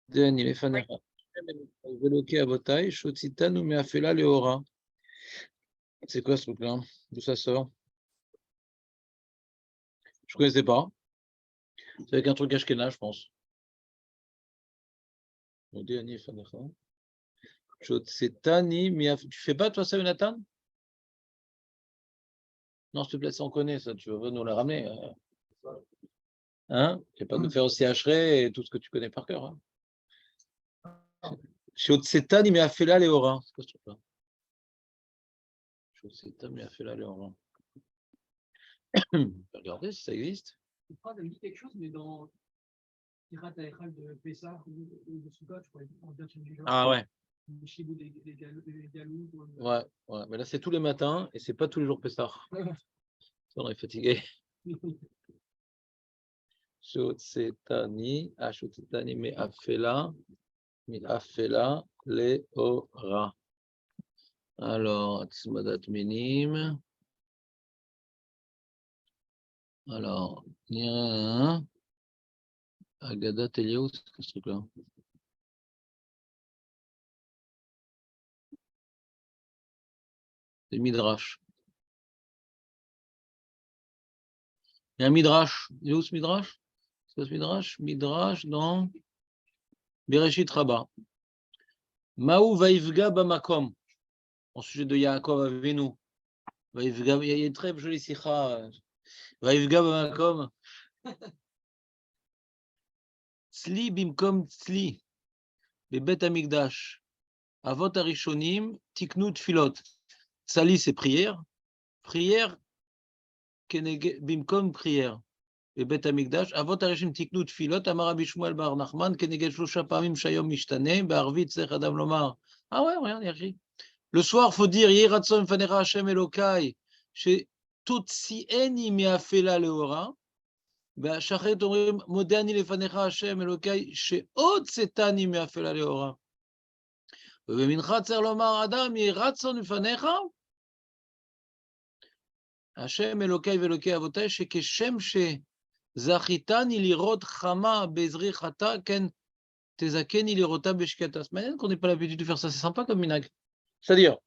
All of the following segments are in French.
Dani lefanecha. Veloké abotai, shotzitanu meafela leora. C'est quoi ce truc-là? D'où ça sort? Je ne connaissais pas. C'est avec un truc ashkénaze, je pense. Dani lefanecha. Shotzitani meafela. Tu fais pas, toi, ça, Jonathan? Non, s'il te plaît, ça on connaît, ça. Tu veux nous la ramener? Hein? Tu vas pas nous faire aussi Hachré et tout ce que tu connais par cœur. Hein? Shotzitani meafela leora. C'est quoi ce truc-là? Shotzitani meafela leora. Regardez si ça existe. Je crois que ça me dit quelque chose, mais dans Pirat à l'école de Pessah ou de Souka, je crois, en version du genre. Ah ouais. Chez vous, des galous. Ouais, ouais, mais là c'est tous les matins et c'est pas tous les jours Pessah. On est fatigué. Shotsetani, Shotsetani, mais afela leora. Alors, Tzmadat minim. Alors, Agadat Eliaou, c'est quoi ce truc-là? C'est Midrash. Il y a un Midrash. Il est où ce Midrash? C'est quoi ce Midrash? Midrash dans Bereshit Rabbah. Maou vaivga bamakom. Au sujet de Yaakov Avinu. Vaivga, il y a une très jolie sikha. Vaivga bamakom. Tzli bimkom tzli. Bebet Amikdash. Avot Arishonim. Tiknu tfilot. Tzali, c'est prière. Prière. Bimkom prière. Bebet Amikdash. Avot Arishonim tiknu tfilot. Amar Rabbi Shmuel bar Nachman. Keneged shlosha pamim shayom mishtane. Be'arvit tzech adam lomar. Ah ouais, regarde, il y a écrit. Le soir, il faut dire Yeh Ratzon Fanera Hashem Elokai, chez Tutsieni Meafela Leora, Shachet Omrim Modani Lefanecha Hashem Elokai, chez Otsetani Meafela Leora. Bemincha Tzer Lomar Adam Yeh Ratzon Fanecha Hashem Elokai Velokai Avotai, chez Keshem chez Zachitani Lirot Chama Bezri Chata Ken Tezakeni Lirota Beshkata. C'est malin qu'on n'ait pas l'habitude de faire ça, c'est sympa comme minag. C'est-à-dire,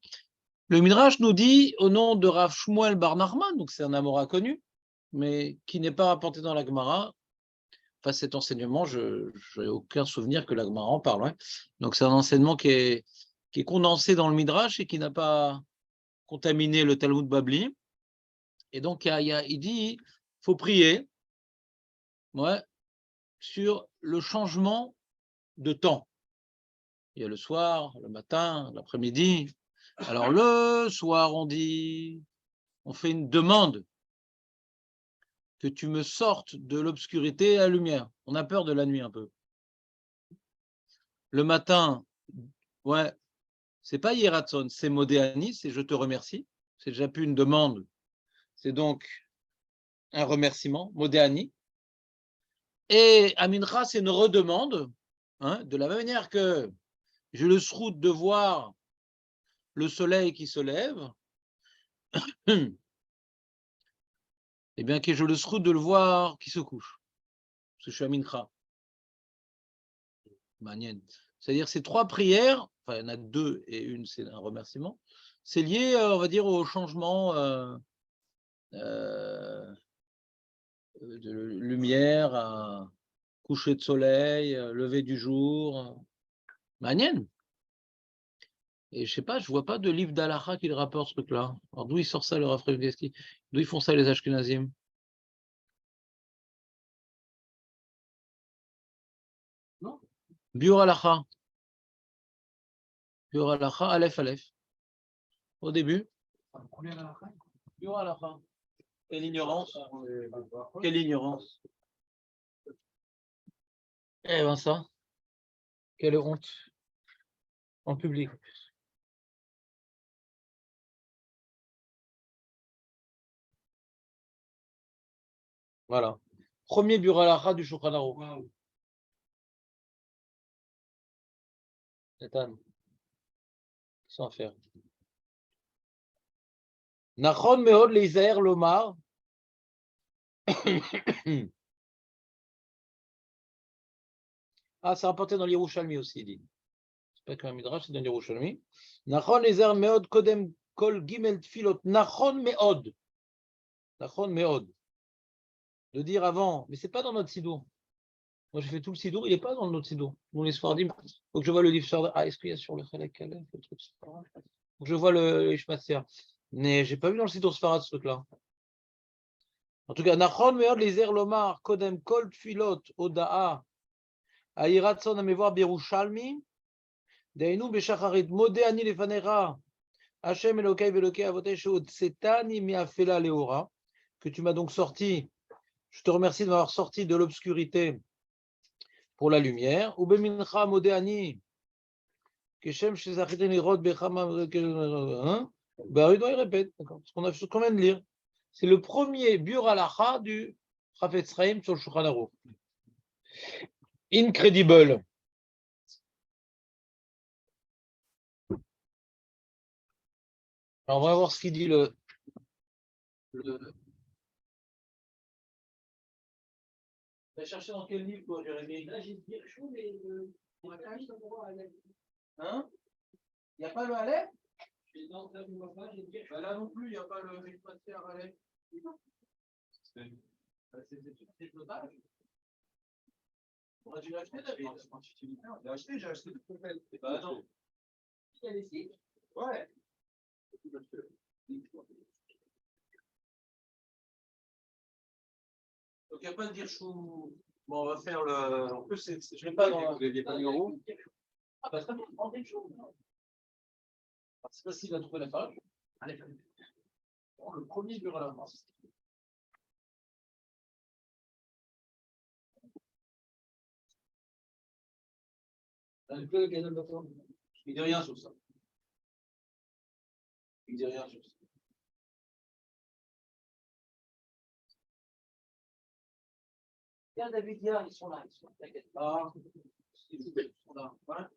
le Midrash nous dit, au nom de Rav Shmuel bar Nachman, donc c'est un Amora connu, mais qui n'est pas rapporté dans la Gemara. Enfin, cet enseignement, je n'ai aucun souvenir que la Gemara en parle. Ouais. Donc c'est un enseignement qui est condensé dans le Midrash et qui n'a pas contaminé le Talmud Babli. Et donc, il dit, il faut prier sur le changement de temps. Il y a le soir, le matin, l'après-midi. Alors le soir, on fait une demande que tu me sortes de l'obscurité à la lumière. On a peur de la nuit un peu. Le matin, ouais, c'est pas Yeratson, c'est Modéani, c'est je te remercie. C'est déjà plus une demande, c'est donc un remerciement, Modéani. Et Amincha, c'est une redemande, hein, de la même manière que j'ai le srout de voir le soleil qui se lève, et bien que j'ai le srout de le voir qui se couche. Parce que je suis Amincha. C'est-à-dire ces trois prières, enfin il y en a deux et une c'est un remerciement, c'est lié, on va dire, au changement de lumière à coucher de soleil, lever du jour. Manienne. Et je sais pas, je vois pas de livre d'Alaha qui le rapporte ce truc-là. Alors d'où il sort ça le Rav Revgeski? D'où ils font ça les Ashkenazim? Non. Biur Alaha. Biur Alaha, Aleph Aleph. Au début. Biur Alaha. Quelle ignorance. Quelle ignorance. Eh Vincent, quelle honte. En public. Voilà. Premier bureau à la du Shulchan Aruch. Wow. Nathan. Sans faire. Nachon meod leizaer lomar. Ah, c'est rapporté dans l'Yerushalmi aussi, il dit. C'est pas qu'un midrash, c'est dans l'Yerushalmi. Nachon ezer meod kodem kol gimel tfilot. Nachon meod. Nachon meod. De dire avant, mais c'est pas dans notre sidour. Moi, j'ai fait tout le sidour, il n'est pas dans notre sidour. Nous, les Sfardim, il faut que je vois le livre Sfardim. Ah, est-ce qu'il y a sur le Chalek Aleph, le truc Sfarad? Faut que je vois le Ishmatzia. Mais j'ai pas vu dans le sidour Sfarad ce truc-là. En tout cas, Nachon meod lezer lomar kodem kol tfilot odaa ayirat son amevoir birushalmi deinu beshacharit modé ani lefanera Hachem Elokai Velokai Avotai Sheotsetani miafela leora, que tu m'as donc sorti. Je te remercie de m'avoir sorti de l'obscurité pour la lumière. Ubemincha modéani keshem shezachiten lirot bechama. Il répète, ce qu'on vient de lire. C'est le premier Biur Halacha du Chafetz Chaim sur le Shulchan Aruch. Incredible. Alors, on va voir ce qu'il dit le... Tu vas chercher dans quel livre, toi, Jérémy? Là, j'ai dit chaud, mais on va quand même savoir Aleph. Hein? Il n'y a pas le Aleph? Non, là, je ne vois pas, j'ai dit Bah là non plus, il n'y a pas le Mishmatzia Aleph. C'est flottage. On a dû l'acheter, David. J'ai acheté, j'ai acheté. Bah non. il y a des sites. Ouais. Donc il n'y a pas de dire chou. Bon, on va faire le. En plus, je ne vais pas dans. Vous n'aviez pas mis en haut. Ah bah très bien, prends des choses. C'est facile à trouver la page. Allez, bon, le premier bureau à la France. Il dit rien sur ça. Il dit rien sur ça. Bien, David, ils sont là, t'inquiète pas. Ils sont là. Voilà.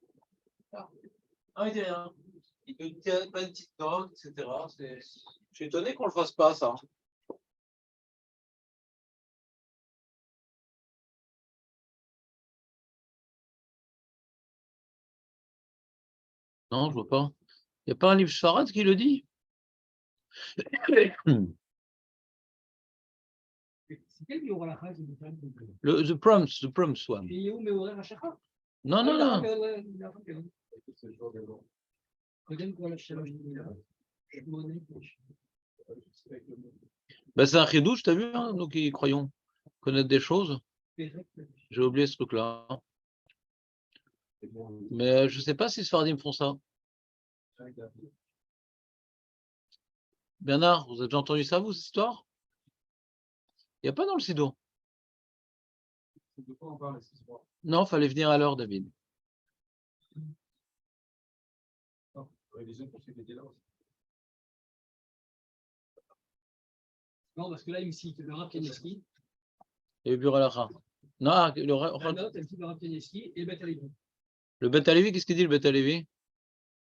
Ah, il dit rien. Il ne tient pas une petite note, etc. Je suis étonné qu'on ne le fasse pas, ça. Non, je vois pas. Il n'y a pas un livre Sfarad qui le dit? C'est quel qui aura la phrase The Proms one. Et il est où mes horaires à chaque fois? Non, non, non. Ben, c'est un chidouche, t'as vu, hein, nous qui croyons connaître des choses. J'ai oublié ce truc-là. Mais je ne sais pas si Sfardim font ça. Bernard, vous avez déjà entendu ça, vous, cette histoire? Il n'y a pas dans le Sido. Non, il fallait venir à l'heure, David. Non, parce que là, il me cite le Rav Kanievski. Et le bureau à la fin. Non, La note, elle cite le Rav Kanievski et le Bet Alevi. Le Bet Alevi, qu'est-ce qu'il dit, le Bet Alevi?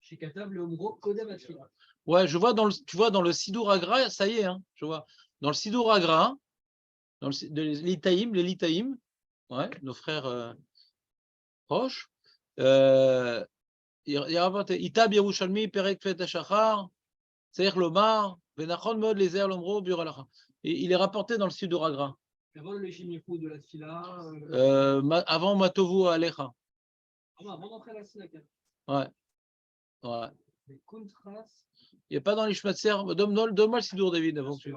Chez Katav, le Omro, Kodem Atfila. Ouais, je vois tu vois dans le Sidour Agra, ça y est, hein, je vois. Dans le Sidour Agra, dans les Litaïm, ouais, nos frères proches, il y a rapporté Itab Yerushalmi, Perek Fet Hashachar, Seir Lomar, Venachon Mod, les Zer Lomro, Buralacha. Il est rapporté dans le Sidour Agra. Avant le Shimifu de la Tfila. Avant Matovu Alecha. Avant d'entrer à la Sinaka. Ouais. Ouais. Les contrastes. Il n'y a pas dans l'Ishmatzer. Donne-moi le Sidour, David, avant que tu.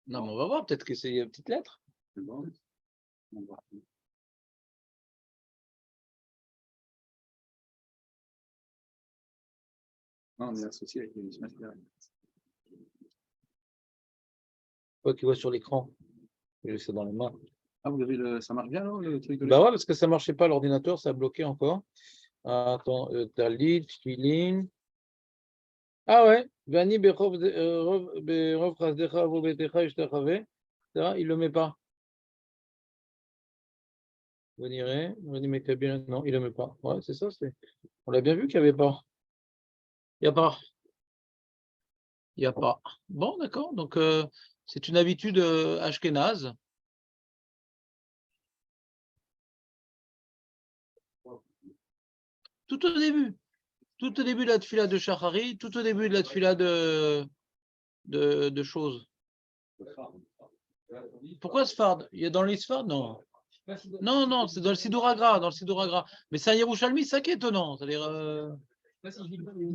Non, mais on va voir, peut-être que c'est une petite lettre. Non, on est associé avec les Ishmael. Quoi qu'il voit sur l'écran. Je laisse ça dans les mains. Ah, vous avez ça marche bien, alors, le truc de Bah ouais, parce que ça ne marchait pas, l'ordinateur, ça a bloqué encore. Attends, Talit, Tfilin. Ah ouais, Vani Berov Chazdecha Vobetecha Ishtachave. Il ne le met pas. Vous direz, non, il ne le met pas. Ouais, c'est ça. On l'a bien vu qu'il n'y avait pas. Il n'y a pas. Il n'y a pas. Bon, d'accord. Donc, c'est une habitude ashkénaze. Tout au début. Tout au début de la tfila de Shachari, tout au début de la tfila de choses. Pourquoi Sfard? Il y a dans l'Isfard? Non. Non, c'est dans le Sidour Agra, Mais c'est un Yerushalmi, c'est ça qui est étonnant. C'est-à-dire, Je ne sais pas si je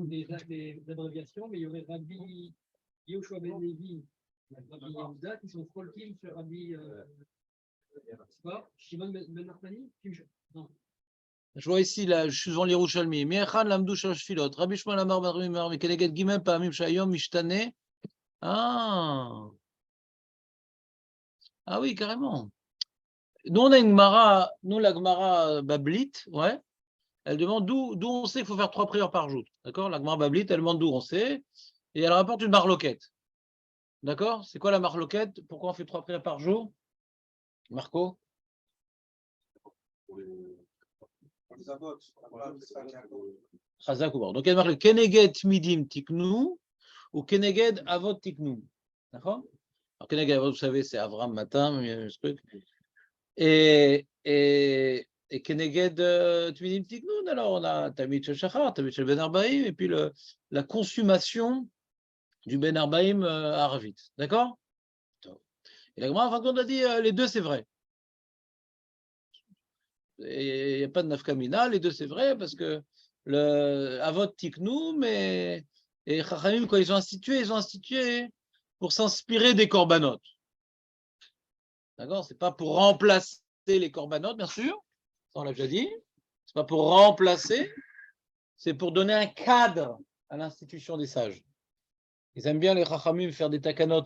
dis des abréviations, mais il y aurait Rabbi Yoshua Ben Levi, Rabbi Yehuda, qui sont folkim sur Rabbi Shimon Ben Artani. Non. je vois ici, là, je suis devant l'Yerushalmi. Mi'echan lamdou shalosh filot. Rabbi Shmuel amar bar Mimar, Mikeneged Gimel pa'amim shayom mishtane. Ah oui, carrément. Nous, on a une Gemara, nous, la Gemara Bablite, ouais. Elle demande d'où on sait qu'il faut faire 3 prières par jour. D'accord? La Gemara Bablite, elle demande d'où on sait. Et elle rapporte une marloquette. D'accord? C'est quoi la marloquette? Pourquoi on fait 3 prières par jour? Marco? Chazak ou bord. Donc, elle marque Keneged Midim Tiknu ou Keneged Avot Tiknu. D'accord? Alors, Keneged Avot, vous savez, c'est Avram matin, ce truc. Et Keneged Tmidim Tiknu, alors on a Tamid Shel Shachar, Tamid Shel Ben Arbaim, et puis la consommation du Ben Arbaim Arvit. D'accord? Et la Gemara, en fin de compte, a dit les deux, c'est vrai. Et il n'y a pas de nafkamina, les deux, c'est vrai, parce que le Avot Tiknu, mais et Chachamim, quand ils ont institué pour s'inspirer des corbanotes. D'accord? C'est pas pour remplacer les corbanotes, bien sûr, ça on l'a déjà dit. C'est pas pour remplacer, c'est pour donner un cadre à l'institution des sages. Ils aiment bien les Chachamim faire des takanot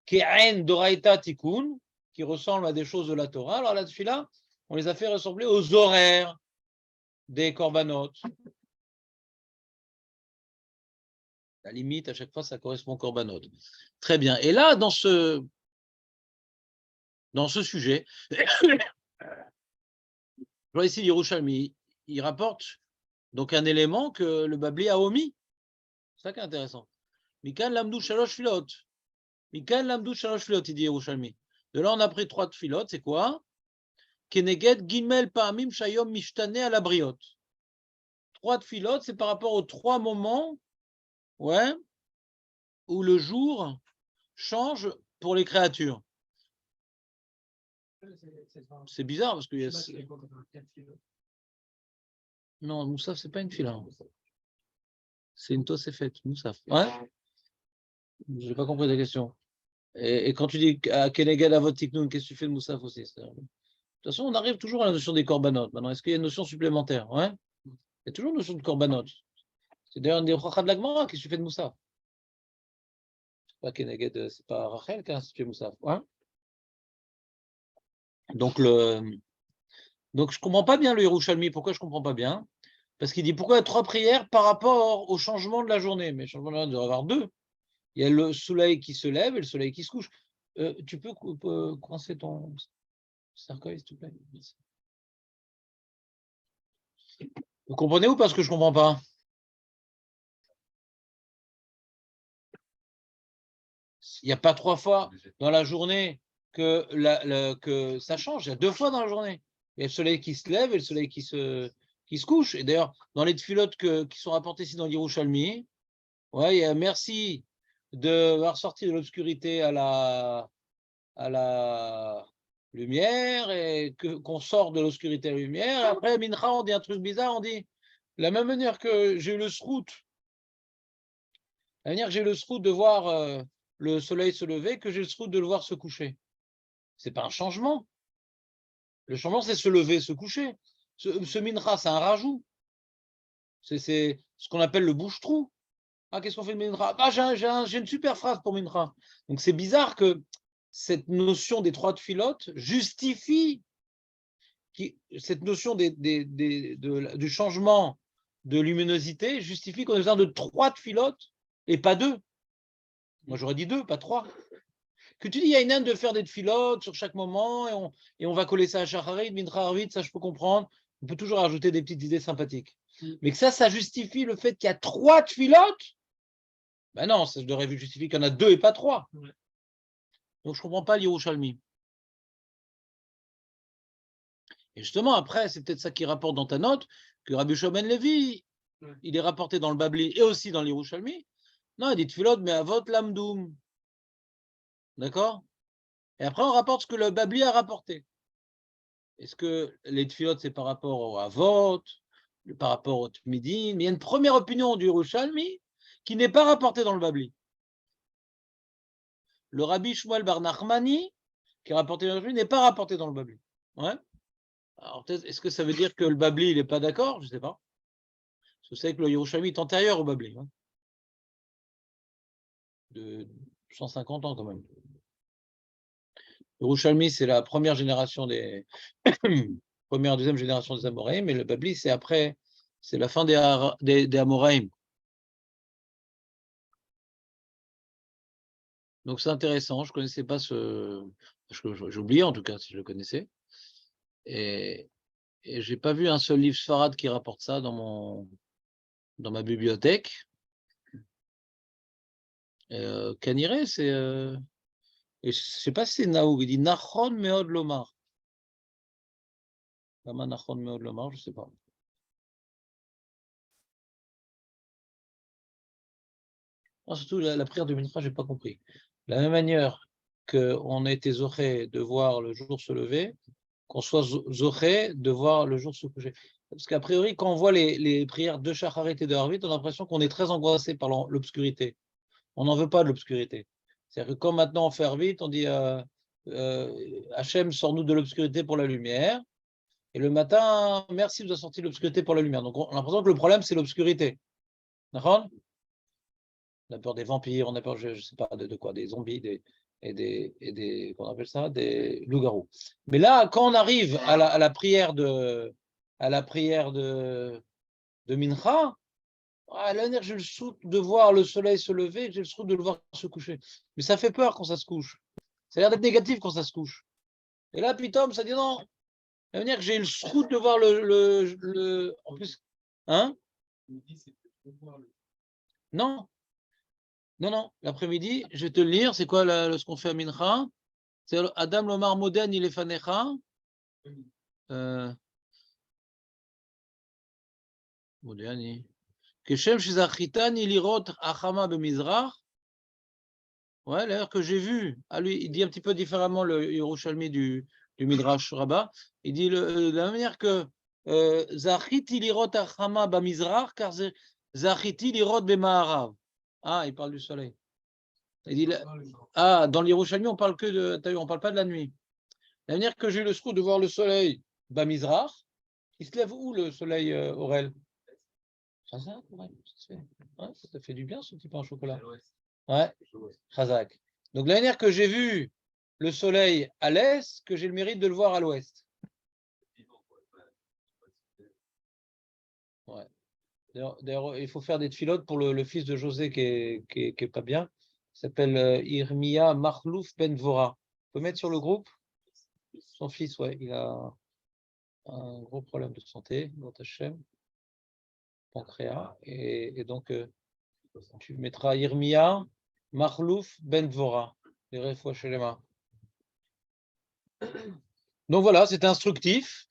Ke'en Doraita Tikkun, qui ressemblent à des choses de la Torah. Alors là-dessus, là, on les a fait ressembler aux horaires des corbanotes. La limite, à chaque fois, ça correspond aux corbanotes. Très bien. Et là, dans ce sujet, je vois ici l'Yerushalmi, il rapporte donc un élément que le Babli a omis. C'est ça qui est intéressant. Mikan lamdou shalosh filot. Mikan lamdou shalosh filot, il dit Yerushalmi. De là, on a pris 3 filotes, c'est quoi? Keneged gimel pa'amim shayom mishtane à la briote. 3 filotes, c'est par rapport aux 3 moments, ouais, où le jour change pour les créatures. C'est bizarre parce que non, Moussaf, c'est pas une fila. C'est une Tosefet, Moussaf. Ouais. Je n'ai pas compris ta question. Et quand tu dis à Keneged Avot Tiknun, qu'est-ce que tu fais de Moussaf aussi? De toute façon, on arrive toujours à la notion des corbanotes. Maintenant, est-ce qu'il y a une notion supplémentaire? Ouais. Il y a toujours une notion de corbanotes. C'est d'ailleurs une des Chachad de la Gemara, qu'est-ce que tu fais de Moussaf? C'est pas Keneged, c'est pas Rachel qui a institué Moussaf. Ouais. Donc, je ne comprends pas bien le Yerushalmi. Pourquoi je ne comprends pas bien? Parce qu'il dit pourquoi 3 prières par rapport au changement de la journée. Mais le changement de la journée, il doit y avoir 2. Il y a le soleil qui se lève et le soleil qui se couche. Tu peux coincer ton cercueil, s'il te plaît? Merci. Vous comprenez ou pas ce que je ne comprends pas? Il n'y a pas 3 fois dans la journée que ça change. Il y a 2 fois dans la journée. Il y a le soleil qui se lève et le soleil qui se couche. Et d'ailleurs, dans les tfilotes qui sont rapportés ici dans l'Yerushalmi, ouais, il y a merci d'avoir sorti de l'obscurité à la lumière et qu'on sort de l'obscurité à la lumière. Après, Mincha, on dit un truc bizarre, on dit de la même manière que j'ai eu le srout, de voir le soleil se lever, que j'ai le srout de le voir se coucher. C'est pas un changement. Le changement, c'est se lever, se coucher. Ce Mincha, c'est un rajout. C'est ce qu'on appelle le bouche-trou. Ah, qu'est-ce qu'on fait de Mincha? Ah, j'ai une super phrase pour Mincha. Donc, c'est bizarre que cette notion des 3 filotes justifie cette notion du changement de luminosité justifie qu'on ait besoin de 3 filotes et pas 2. Moi, j'aurais dit 2, pas 3. Que tu dis, il y a une âne de faire des filotes sur chaque moment et on va coller ça à Shacharit, Mincha Arvit, ça je peux comprendre. On peut toujours ajouter des petites idées sympathiques. Mais que ça justifie le fait qu'il y a 3 filotes. Ben non, ça devrait justifier qu'il y en a 2 et pas 3. Ouais. Donc je ne comprends pas l'Yerushalmi. Et justement, après, c'est peut-être ça qui rapporte dans ta note, que Rabbi Yoshua ben Levi, Ouais. il est rapporté dans le Babli et aussi dans l'Yerushalmi. Non, il dit Tfilot, mais avot lamdoum. D'accord? Et après, on rapporte ce que le Babli a rapporté. Est-ce que les Tfilot, c'est par rapport au avot, par rapport au Tmidim? Mais il y a une première opinion du Yerushalmi qui n'est pas rapportée dans le Babli. Le Rabbi Shmuel bar Nachmani, qui est rapporté dans le Babli, n'est pas rapporté dans le Babli. Ouais. Alors, est-ce que ça veut dire que le Babli, il n'est pas d'accord? Je ne sais pas. Parce que vous savez que le Yerushalmi est antérieur au Babli. Hein, de 150 ans quand même. Le Yerushalmi, c'est la première génération des première, deuxième génération des Amoraïm, mais le Babli, c'est après, c'est la fin des Amoraïm. Donc c'est intéressant, je ne connaissais pas ce. J'ai oublié en tout cas si je le connaissais. Et je n'ai pas vu un seul livre Sfarad qui rapporte ça dans ma bibliothèque. Kaniré, c'est. Et je ne sais pas si c'est Naoug, il dit Nachon Meod Lomar. Comment Nachon Meod Lomar, je ne sais pas. Non, surtout la prière de Mincha, je n'ai pas compris. De la même manière qu'on a été zoché de voir le jour se lever, qu'on soit zoché de voir le jour se coucher. Parce qu'a priori, quand on voit les prières de Shacharit et de Harvit, on a l'impression qu'on est très angoissé par l'obscurité. On n'en veut pas de l'obscurité. C'est-à-dire que quand maintenant on fait Harvit, on dit Hachem, sors-nous de l'obscurité pour la lumière. Et le matin, merci, vous a sorti l'obscurité pour la lumière. Donc on a l'impression que le problème, c'est l'obscurité. D'accord ? On a peur des vampires, on a peur, je ne sais pas de quoi, des zombies, qu'on appelle ça, des loups-garous. Mais là, quand on arrive à la prière de Mincha, j'ai le souffle de voir le soleil se lever, j'ai le souffle de le voir se coucher. Mais ça fait peur quand ça se couche. Ça a l'air d'être négatif quand ça se couche. Et là, Pitom, ça dit non. Ça veut dire que j'ai le souffle de voir en plus, hein? Non. Non, l'après-midi, je vais te le lire, c'est quoi ce qu'on fait à Mincha? C'est Adam Lomar Moden, il est fanecha. Modéani. Keshem Shizachitan, il irot Achama Bemizrach. Ouais, l'air que j'ai vu. Ah, lui, il dit un petit peu différemment le Yerushalmi du Midrash Rabbah. Il dit de la même manière que Zachit il irot Achama Bemizrach, car Zachit il irot Bemaharav. Ah, il parle du soleil. Il dit, dans l'Yerushalmi, on parle on parle pas de la nuit. La manière que j'ai eu le scoop de voir le soleil, Bamizrach, il se lève où le soleil, Aurel? Chazak, ouais, ça te fait du bien ce petit pain au chocolat. Ouais, Chazak. Donc la manière que j'ai vu le soleil à l'est, que j'ai le mérite de le voir à l'ouest. Ouais. D'ailleurs, il faut faire des tfilotes pour le fils de José qui est pas bien. Il s'appelle Irmia Mahlouf Ben Dvora. On peut mettre sur le groupe? Son fils, ouais, il a un gros problème de santé, dans Hachem, pancréas, et donc tu mettras Irmia Mahlouf Ben Dvora, les refouach shelema. Donc voilà, c'est instructif,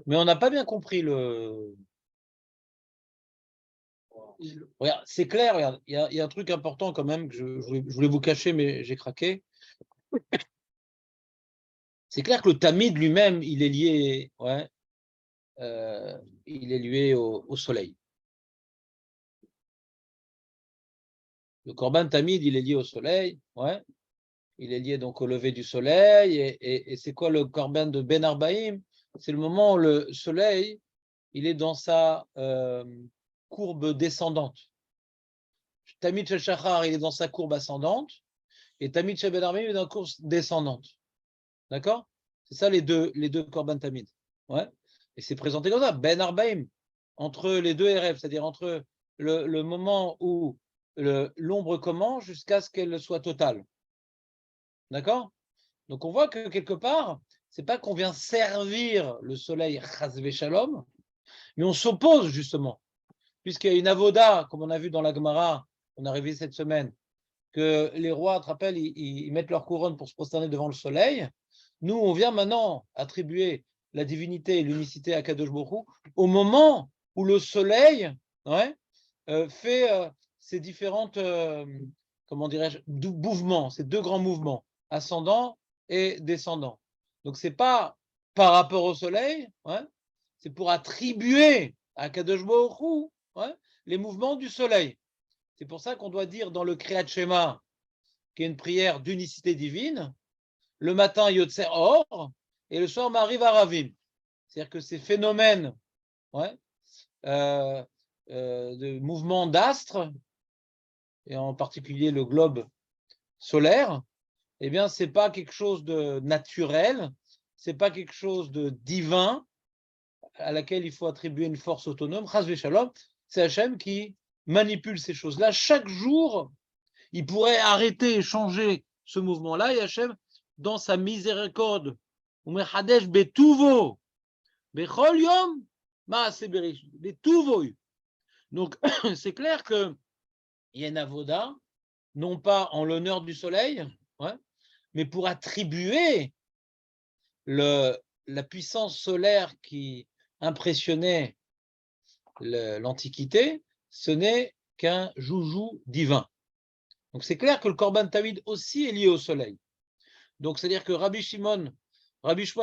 mais on n'a pas bien compris le. Regarde, c'est clair, regarde, il y a un truc important quand même que je voulais vous cacher, mais j'ai craqué. C'est clair que le Tamid lui-même, il est lié, ouais, il est lié au soleil. Le Korban Tamid, il est lié au soleil, ouais. Il est lié donc au lever du soleil. Et c'est quoi le Korban de Ben Arbaïm? C'est le moment où le soleil, il est dans sa courbe descendante. Tamid Shel Shachar, il est dans sa courbe ascendante. Et Tamid Shel Ben Arbaïm, il est dans la courbe descendante. D'accord? C'est ça les deux Korban Tamid. Ouais. Et c'est présenté comme ça, Ben Arbaïm, entre les deux RF, c'est-à-dire entre le moment où l'ombre commence jusqu'à ce qu'elle soit totale. D'accord? Donc on voit que quelque part, c'est pas qu'on vient servir le soleil Chazvé Shalom, mais on s'oppose justement. Puisqu'il y a une avoda, comme on a vu dans la Gemara, on a révisé cette semaine, que les rois, tu te rappelles, ils mettent leur couronne pour se prosterner devant le soleil. Nous, on vient maintenant attribuer la divinité et l'unicité à Kadosh Baruch Hu, au moment où le soleil fait ces différentes, comment dirais-je, mouvements, ces deux grands mouvements, ascendant et descendant. Donc, ce n'est pas par rapport au soleil, c'est pour attribuer à Kadosh Baruch Hu les mouvements du soleil. C'est pour ça qu'on doit dire dans le Kriyat Shema, qui est une prière d'unicité divine, le matin Yotzer Or et le soir Mariv Aravim. C'est-à-dire que ces phénomènes de mouvement d'astres, et en particulier le globe solaire, eh bien, ce n'est pas quelque chose de naturel, ce n'est pas quelque chose de divin à laquelle il faut attribuer une force autonome. Chas v'shalom, c'est Hachem qui manipule ces choses-là. Chaque jour, il pourrait arrêter et changer ce mouvement-là, et Hachem, dans sa miséricorde, Umechadesh betuvo, bechol yom, maaseh berish, betuvo. Donc, c'est clair qu'il y a une avoda, non pas en l'honneur du soleil, mais pour attribuer la puissance solaire qui impressionnait l'Antiquité, ce n'est qu'un joujou divin. Donc c'est clair que le Korban Tamid aussi est lié au soleil. Donc c'est-à-dire que Rabbi Shmuel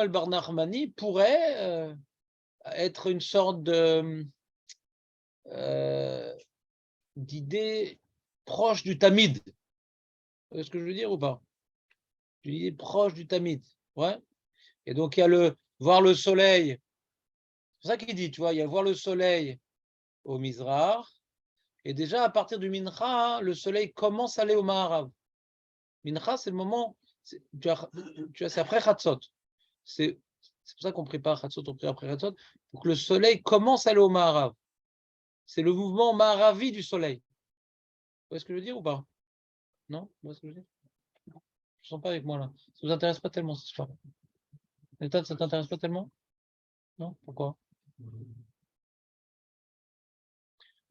bar Nachmani pourrait être une sorte d'idée proche du Tamid. Vous voyez ce que je veux dire ou pas? Une idée proche du Tamid. Et donc il y a voir le soleil. C'est pour ça qu'il dit, tu vois, il y a voir le soleil au Mizrach. Et déjà, à partir du Mincha, le soleil commence à aller au Maharav. Mincha, c'est le moment, c'est après Chatzot. C'est pour ça qu'on prépare Chatzot, on prépare après Chatzot, pour que le soleil commence à aller au Maharav. C'est le mouvement Maharavi du soleil. Vous voyez ce que je veux dire ou pas? Non? Vous voyez ce que je veux dire? Je ne sens pas avec moi là. Ça ne vous intéresse pas tellement cette histoire. Nathan, ça ne t'intéresse pas tellement? Non? Pourquoi?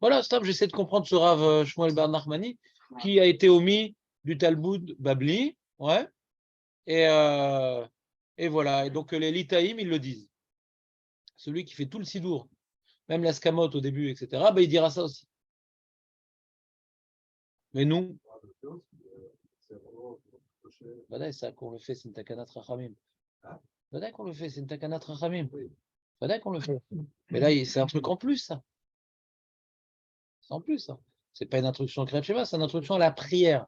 Voilà, stop, j'essaie de comprendre ce Rav Shmuel bar Nachmani, qui a été omis du Talmud Babli, et voilà, et donc les Litaïm, ils le disent. Celui qui fait tout le Sidour, même la Skamot au début, etc., il dira ça aussi. Mais nous, c'est ça qu'on le fait, c'est une takanat rachamim. C'est qu'on le fait, c'est une takanat rachamim. C'est qu'on le fait. Mais là, c'est un truc en plus, ça. C'est en plus, ça. C'est pas une introduction au Kriyat Shema, c'est une introduction à la prière.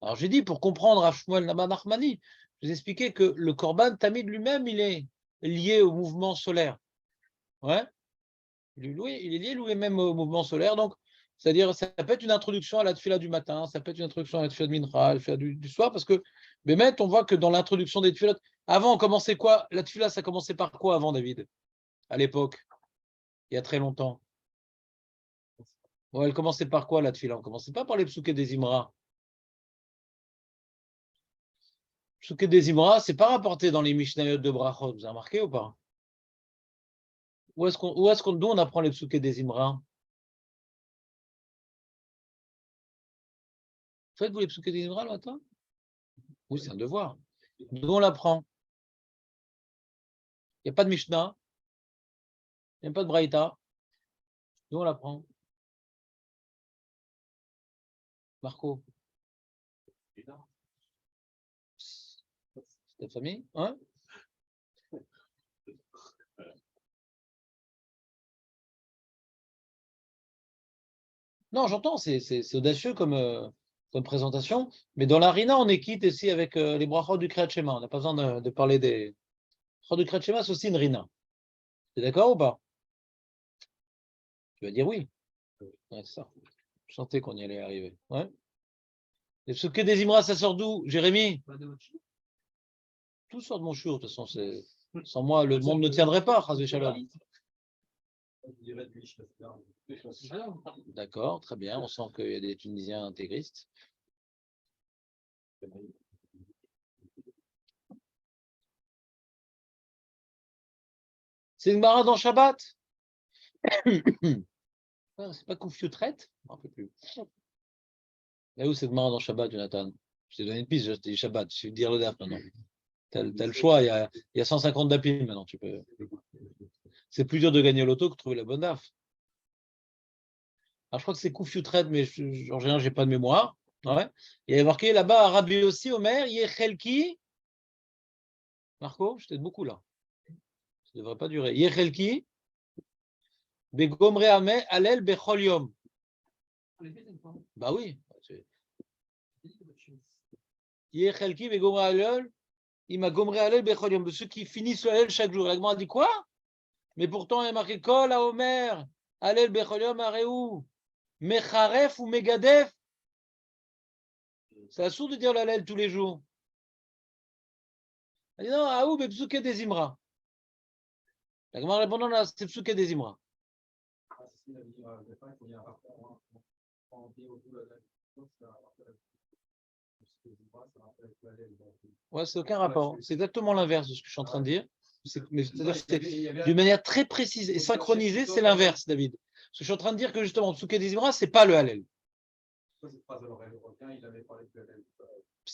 Alors j'ai dit, pour comprendre Rav Shmuel bar Nachmani, je vous expliquais que le Korban Tamid lui-même, il est lié au mouvement solaire. Il est lié lui-même au mouvement solaire. Donc, c'est-à-dire, ça peut être une introduction à la tefila du matin, ça peut être une introduction à la tefila de Mincha, à la tefila du soir, parce que, Bémet, on voit que dans l'introduction des tefilot, avant, on commençait quoi? La tefila, ça commençait par quoi avant, David? À l'époque, il y a très longtemps. Bon, elle commençait par quoi, la tefila? On ne commençait pas par les psouké des Imra. Psouké des Imra, c'est pas rapporté dans les Mishnayot de Brachot, vous avez remarqué ou pas? D'où on apprend les psouké des Imra? Faites-vous les psouké des Imra le matin? Oui, c'est un devoir. D'où on l'apprend? Il n'y a pas de Mishnah, il n'y a pas de Braïta. D'où on l'apprend? Marco? C'est ta famille? Non, j'entends, c'est audacieux comme présentation, mais dans l'Arina, on est quitte ici avec les brachot du Kriyat Shema. On n'a pas besoin de parler des brachot du Kriyat Shema, c'est aussi une Rina. Tu es d'accord ou pas? Tu vas dire oui. C'est ça. Je sentais qu'on y allait arriver. Les psuké des Imra, ça sort d'où, Jérémy? Tout sort de mon chiour, de toute façon. Sans moi, le monde ne tiendrait pas, Chas v'Shalom. D'accord, très bien. On sent qu'il y a des Tunisiens intégristes. C'est une Mara dans Shabbat. C'est pas Koufiou traite? Je ne me rappelle plus. Et où c'est Mara dans Shabbat, Jonathan? Je t'ai donné une piste, je t'ai dit Shabbat. Je vais dire le DAF maintenant. T'as le choix, il y a 150 dapim maintenant. C'est plus dur de gagner au loto que de trouver la bonne daf. Alors, je crois que c'est Koufioutret, mais en général, je n'ai pas de mémoire. Ouais. Il y avait marqué là-bas, Rabbi aussi, Omer, Yechelki. Marco, je t'aide beaucoup là. Ça ne devrait pas durer. Yechelki, Begomre Alel Bechol Yom. Bah oui. Yechelki, Begomre Alel, Ima Gomre Alel Bechol Yom. De ceux qui finissent le Alel chaque jour. La Gemara dit quoi? Mais pourtant, il y a marqué Kol à Omer, Alel Bechol Yom Areu, Mecharef ou Megadef. C'est assourd de dire le Alel tous les jours. Elle dit non, Aou, Bepsuke des Imra. La Gemara répond non, c'est Psuke des Imra. Ouais, c'est aucun rapport. C'est exactement l'inverse de ce que je suis en train de dire. C'est-à-dire que c'est d'une manière très précise et synchronisée, c'est l'inverse, David. Ce que je suis en train de dire que justement, Psuke des Imra, c'est pas le Hallel.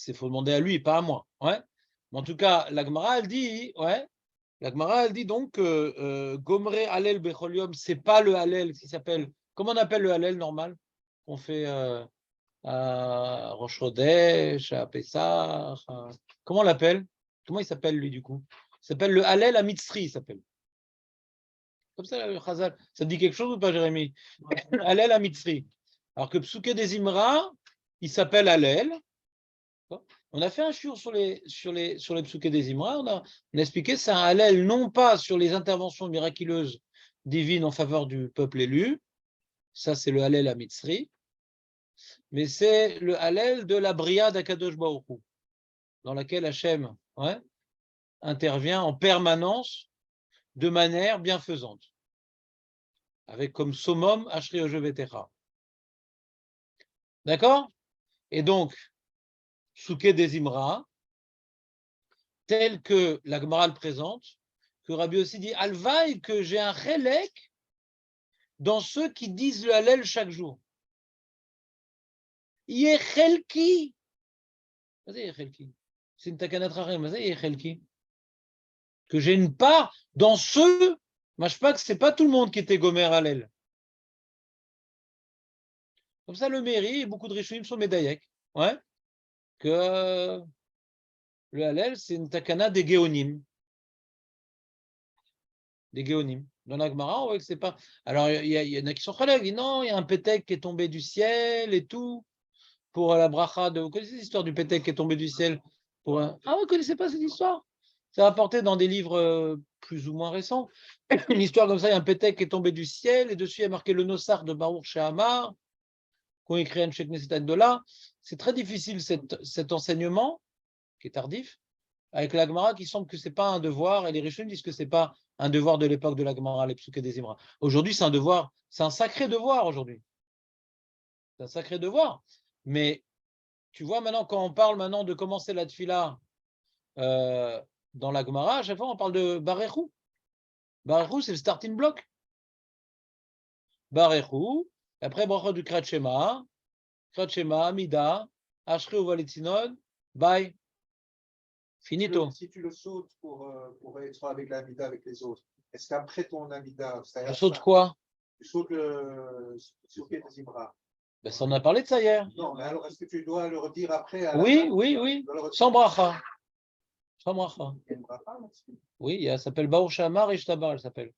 Il faut demander à lui, pas à moi. Ouais. Mais en tout cas, la Gemara, elle dit, ouais. La Gemara, elle dit donc que Gomre Hallel Bechol Yom, c'est pas le Hallel qui s'appelle. Comment on appelle le Hallel normal qu'on fait à Rosh Chodesh, à Pessah. Comment on l'appelle? Comment il s'appelle lui du coup? Il s'appelle le Hallel à Mitzri, il s'appelle. Comme ça, le Chazal. Ça te dit quelque chose ou pas, Jérémy? Hallel à Mitzri. Alors que Psuke des Imra, il s'appelle Hallel. On a fait un shiur sur les Psuke des Imra. On a expliqué que c'est un Hallel non pas sur les interventions miraculeuses divines en faveur du peuple élu. Ça, c'est le Hallel à Mitzri. Mais c'est le Hallel de la Bria d'Akadosh Baruch Hu, dans laquelle Hachem intervient en permanence de manière bienfaisante, avec comme summum Ashri Ojevetecha. D'accord? Et donc, Psuke des Imra, tel que la Gemara le présente, que Rabbi aussi dit, Alvaï, que j'ai un chélek dans ceux qui disent le Hallel chaque jour. Yechelki. C'est une takanat rachem, mais c'est Yechelki. Que j'ai une part dans ceux, que c'est pas tout le monde qui était Gomer Hallel. Comme ça, le mairie et beaucoup de Rishonim sont médaillés. Ouais. Que le Hallel, c'est une takana des Géonim. Des Géonim. Dans la Gemara, on voit que c'est pas. Alors, il y en a qui sont collègues, ils disent non, il y a un pétek qui est tombé du ciel et tout. Pour la bracha de. Vous connaissez l'histoire du pétek qui est tombé du ciel pour un... Ah, vous ne connaissez pas cette histoire? C'est rapporté dans des livres plus ou moins récents. Une histoire comme ça, il y a un pétek qui est tombé du ciel et dessus il y a marqué le Nossar de Baruch Shehamar, qu'on écrit un Knesset Agdola. C'est très difficile cet enseignement, qui est tardif, avec la Gemara qui semble que ce n'est pas un devoir, et les Rishonim disent que ce n'est pas un devoir de l'époque de la Gemara, les Psuke des Imra. Aujourd'hui, c'est un devoir, c'est un sacré devoir aujourd'hui. C'est un sacré devoir. Mais tu vois maintenant, quand on parle maintenant de commencer la tfila dans la Gemara, à chaque fois on parle de Barechou. Barechou, c'est le starting block. Barechou, après bracha du Kratchema, Mida, Ashri ou Valitzinon, bye. Finito. Si tu le sautes pour être avec l'amida avec les autres, est-ce qu'après ton amida, Je saute quoi? tu sautes le Souké des Imra? Ben, ça, on a parlé de ça hier. Non, mais alors est-ce que tu dois le redire après Oui. Sans bracha. Sans bracha. Il y a une bracha là-dessus. Oui, elle s'appelle Baruch Shamar et Shtabar, elle s'appelle.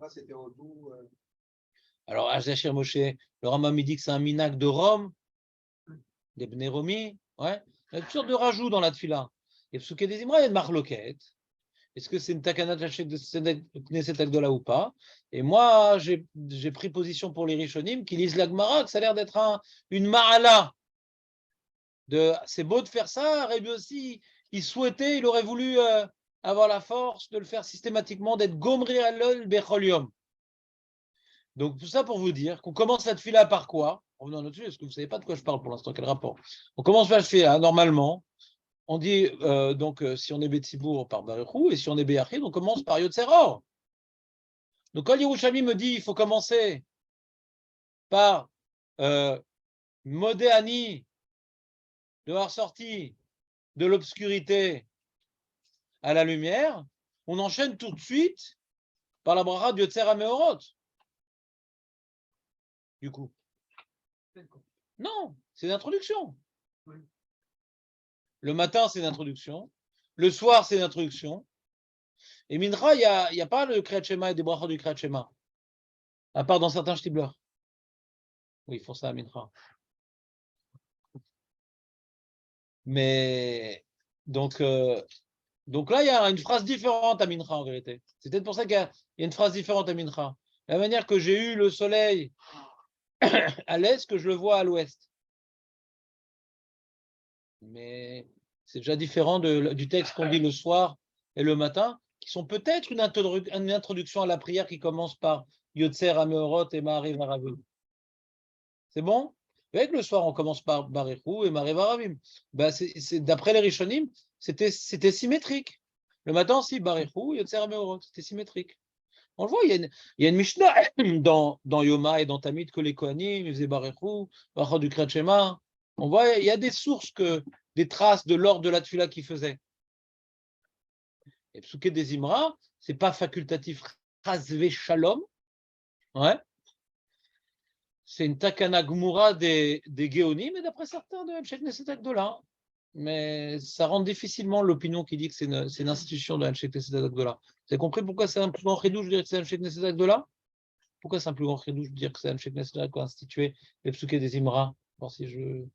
C'était au doux. Alors, Azachir Moshe, le Rambam dit que c'est un minak de Rome, des Bnei Romi, ouais. Il y a toutes sortes de rajouts dans la tfila. Et Psuke des Imra, il y a une marloquette. Est-ce que c'est une takanat de Knesset Agdola ou pas? Et moi, j'ai pris position pour les Rishonim qui lisent la Gemara, que ça a l'air d'être une ma'ala. C'est beau de faire ça, Rabbi aussi, il souhaitait, il aurait voulu avoir la force de le faire systématiquement, d'être Gomri Alol Bechol Yom. Donc, tout ça pour vous dire qu'on commence la tfila par quoi? Revenons là-dessus, est-ce que vous ne savez pas de quoi je parle pour l'instant? Quel rapport? On commence la tfila, normalement. On dit, si on est Betsibour par Barechou, et si on est Béachid, on commence par Yotzeror. Donc, quand Yerushalmi me dit il faut commencer par Modéani d'avoir sorti de l'obscurité à la lumière, on enchaîne tout de suite par la bracha de Yotzer HaMeorot. Du coup. Non, c'est l'introduction. Le matin, c'est l'introduction. Le soir, c'est l'introduction. Et Mincha, il n'y a pas le Kriyat Shema et des brachot du Kriyat Shema. À part dans certains shtiblers. Oui, ils font ça à Mincha. Mais donc là, il y a une phrase différente à Mincha en vérité. C'est peut-être pour ça qu'il y a une phrase différente à Mincha. La manière que j'ai eu le soleil à l'est, que je le vois à l'ouest. Mais c'est déjà différent du texte qu'on dit le soir et le matin, qui sont peut-être une introduction à la prière qui commence par Yotzer HaMeorot et Ma'ariv Haravim. C'est bon? Avec le soir, on commence par Barichou et Ma'ariv Haravim. Ben, d'après les Rishonim, c'était symétrique. Le matin aussi, Barichou, Yotzer HaMeorot, c'était symétrique. On le voit, il y a une Mishnah dans Yoma et dans Tamid que les Kohanim, ils faisaient Barichou, Brachot du Kriyat Shema. On voit, il y a des sources, des traces de l'ordre de la Tfila qu'ils faisaient. Et Psuké des Imra, c'est pas facultatif Chazve Shalom. Ouais. C'est une Takana Gmura des Géonim, et d'après certains de Hachek Neset Agdola. Mais ça rend difficilement l'opinion qui dit que c'est une institution de Hachek Neset Agdola. Vous avez compris pourquoi c'est un plus grand chidouche de dire que c'est Hachek Neset Agdola? Pourquoi c'est un plus grand chidouche de dire que c'est Hachek Neset Agdola qui a institué les Psuké des Imra? Voir si je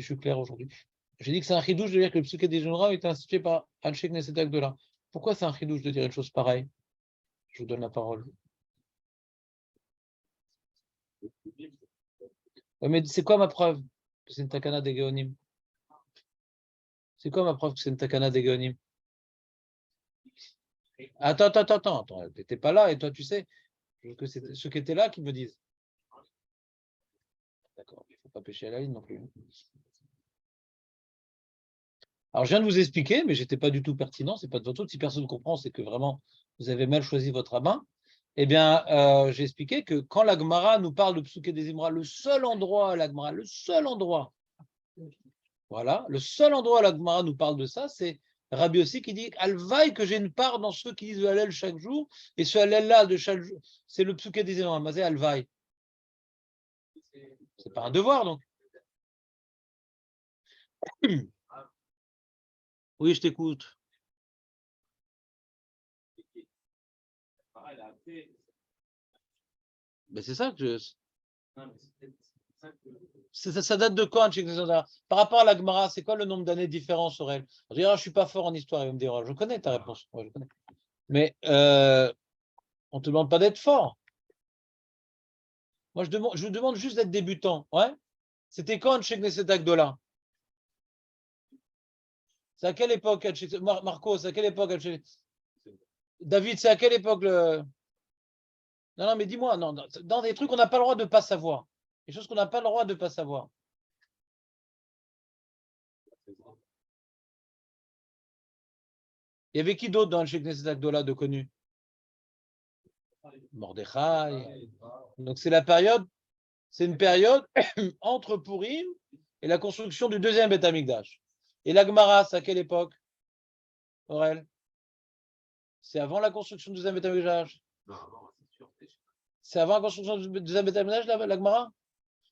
suis clair aujourd'hui. J'ai dit que c'est un chidouche de dire que le Psuké des Imra est institué par Hachek Neset Agdola. Pourquoi c'est un chidouche de dire une chose pareille? Je vous donne la parole. Ouais, mais c'est quoi ma preuve que c'est une takana des Géonim? C'est quoi ma preuve que c'est une takana des Géonim? Attends, t'étais pas là et toi tu sais que c'est ceux qui étaient là qui me disent. D'accord, il ne faut pas pêcher à la ligne non plus. Alors je viens de vous expliquer, mais j'étais pas du tout pertinent, c'est pas de votre faute. Si personne ne comprend, c'est que vraiment vous avez mal choisi votre rabbin. Eh bien, j'ai expliqué que quand la Gemara nous parle de Psuké des Imra, le seul endroit, la Gemara, le seul endroit, voilà, le seul endroit où la Gemara nous parle de ça, c'est Rabbi aussi qui dit Alvaï que j'ai une part dans ceux qui disent le Hallel chaque jour, et ce Hallel-là de chaque jour, c'est le Psuké des Imra, mais c'est Alvaï. C'est pas un devoir donc. Oui, je t'écoute. Ben c'est ça que ça date de quand, par rapport à la Gemara, c'est quoi le nombre d'années différent sur elle? Je dirais, je suis pas fort en histoire, il va me dire, je connais ta réponse. Ouais, je connais. Mais on ne te demande pas d'être fort. Moi, je vous demande juste d'être débutant. Ouais. C'était quand chez Knesset Agdola? C'est à quelle époque, Marco, c'est à quelle époque? David, c'est à quelle époque le... Non, mais dis-moi, non, dans des trucs qu'on n'a pas le droit de ne pas savoir. Des choses qu'on n'a pas le droit de ne pas savoir. Il y avait qui d'autre dans le chez Knesset Agdola de connu? Mordechai. Donc c'est une période entre Purim et la construction du deuxième Beth Amikdash. Et la Gemara, c'est à quelle époque, Aurel? C'est avant la construction du deuxième Beth Amikdash? C'est avant la construction du deuxième Beth Amikdash, la Gemara?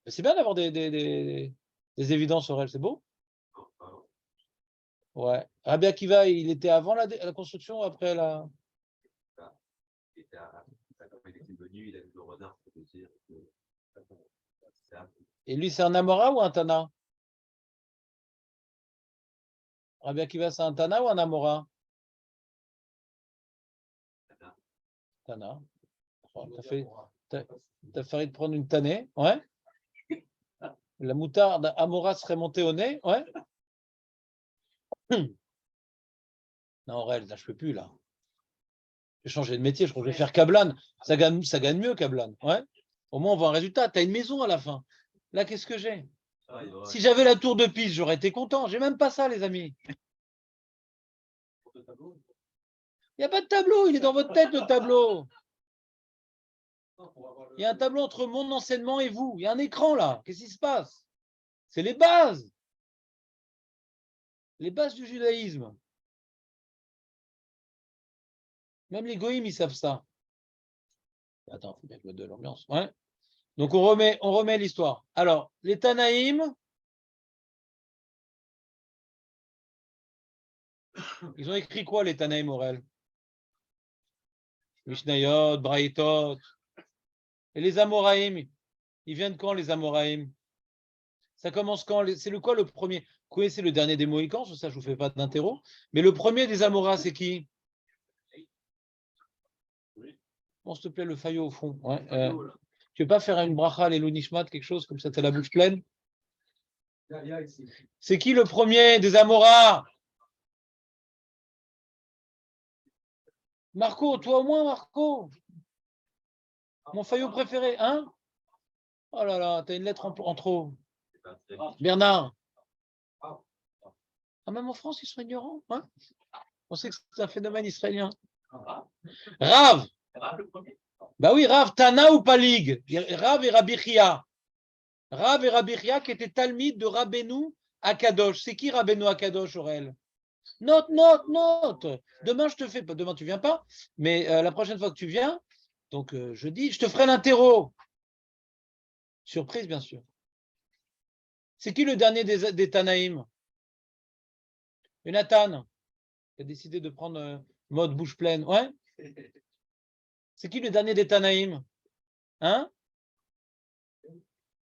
C'est bien d'avoir des évidences, Aurel, c'est beau? Ouais. Rabbi Akiva, il était avant la construction ou après la... Et lui, c'est un Amora ou un Tana? Rabbi Akiva, c'est un Tana ou un Amora? Tana. T'as failli te prendre une tannée, ouais. La moutarde Amora serait montée au nez, ouais. Non, Aurel, là, je peux plus, là. Je vais changer de métier, je crois que je vais faire Kablan. Ça gagne mieux, Kablan, ouais. Au moins, on voit un résultat. Tu as une maison à la fin. Là, qu'est-ce que j'ai? Si j'avais la tour de Pise, j'aurais été content. J'ai même pas ça, les amis. Il n'y a pas de tableau, il est dans votre tête, le tableau. Il y a un tableau entre mon enseignement et vous. Il y a un écran là. Qu'est-ce qui se passe? C'est les bases. Les bases du judaïsme. Même les goïms, ils savent ça. Attends, il faut bien que je mette de l'ambiance. Ouais. Donc, on remet l'histoire. Alors, les Tanaïm, ils ont écrit quoi, les Tanaïm, Aurel? Mishnayot, Braïtot. Et les Amoraïm, ils viennent quand, les Amoraïm? Ça commence quand? C'est quoi le premier? Vous connaissez le dernier des Mohicans, sur ça, je ne vous fais pas d'interro. Mais le premier des Amoras, c'est qui? Bon, s'il te plaît, le faillot au fond. Ouais, tu veux pas faire une bracha, les Nishmat, quelque chose comme ça, tu as la bouche pleine? C'est qui le premier des Amoras? Marco, toi au moins, Marco. Mon faillot préféré, hein? Oh là là, t'as une lettre en trop. Bernard. Ah, même en France, ils sont ignorants, hein? On sait que c'est un phénomène israélien. Rav. Bah oui, Rav, Tana ou Palig. Rav et Rabbi Chia. Rav et Rabbi Chia qui étaient talmides de Rabbeinu Akadosh. C'est qui Rabbeinu Akadosh, Aurel? Note. Demain, je te fais pas. Demain, tu viens pas. Mais la prochaine fois que tu viens, donc jeudi, je te ferai l'interro. Surprise, bien sûr. C'est qui le dernier des Tanaïm? Jonathan, qui a décidé de prendre mode bouche pleine. Ouais. C'est qui le dernier des Tanaïm? Hein?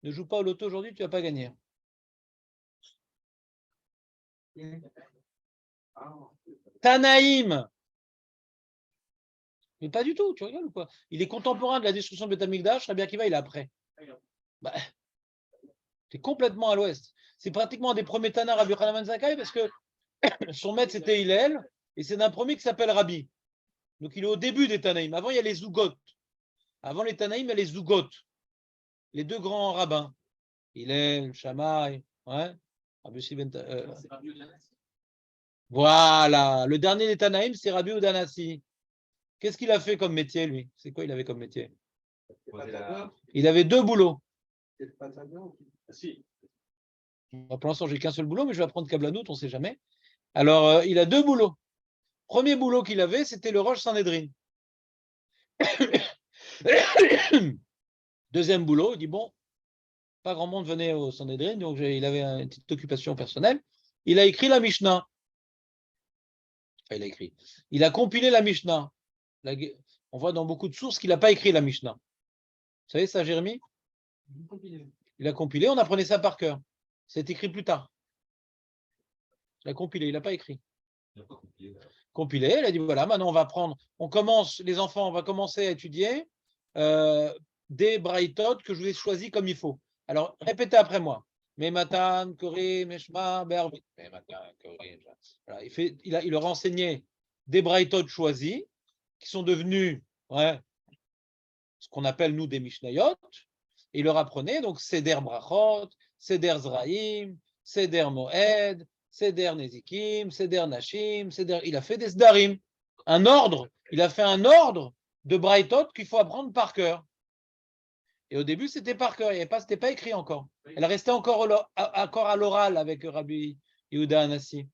Ne joue pas au loto aujourd'hui, tu ne vas pas gagner. Tanaïm. Mais pas du tout, tu rigoles ou quoi? Il est contemporain de la destruction de Beth Amikdash, Rabbi Akiva, il est après. Bah, c'est complètement à l'ouest. C'est pratiquement un des premiers Tana Rabbi Yochanan Zakkai parce que son maître c'était Hillel et c'est d'un premier qui s'appelle Rabbi. Donc il est au début des Tanaïm. Avant il y a les Zougot. Avant les Tanaïm, il y a les Zougot. Les deux grands rabbins. Hillel, Shammai, ouais. Voilà. Le dernier des Tanaïm, c'est Rabbi Udanassi. Qu'est-ce qu'il a fait comme métier, lui? C'est quoi il avait comme métier? Il avait deux boulots. Pour l'instant, j'ai qu'un seul boulot, mais je vais apprendre Kablanout, on ne sait jamais. Alors, il a deux boulots. Premier boulot qu'il avait, c'était le Rosh Sanhedrin. Deuxième boulot, il dit, bon, pas grand monde venait au Sanhedrin, donc il avait une petite occupation personnelle. Il a écrit la Mishnah. Enfin, il a compilé la Mishnah. On voit dans beaucoup de sources qu'il n'a pas écrit la Mishnah. Vous savez ça, Jérémy? Il a compilé, on apprenait ça par cœur. C'est écrit plus tard. Il a compilé, il n'a pas écrit. Compilé, il a dit voilà, maintenant les enfants, on va commencer à étudier des braïtot que je vous ai choisis comme il faut. Alors, répétez après moi. Mematan, Kori, Meshma, Berbi. Voilà, il leur enseignait des braïtot choisis qui sont devenus ce qu'on appelle nous des Mishnayot. Et il leur apprenait donc Seder Brachot, Seder Zraïm, Seder Moed, Seder Nezikim, Seder Nashim, il a fait des Sdarim, un ordre, il a fait un ordre de Braïtot qu'il faut apprendre par cœur. Et au début, c'était par cœur, c'était pas écrit encore. Elle restait encore à l'oral avec Rabbi Yehuda Anassi.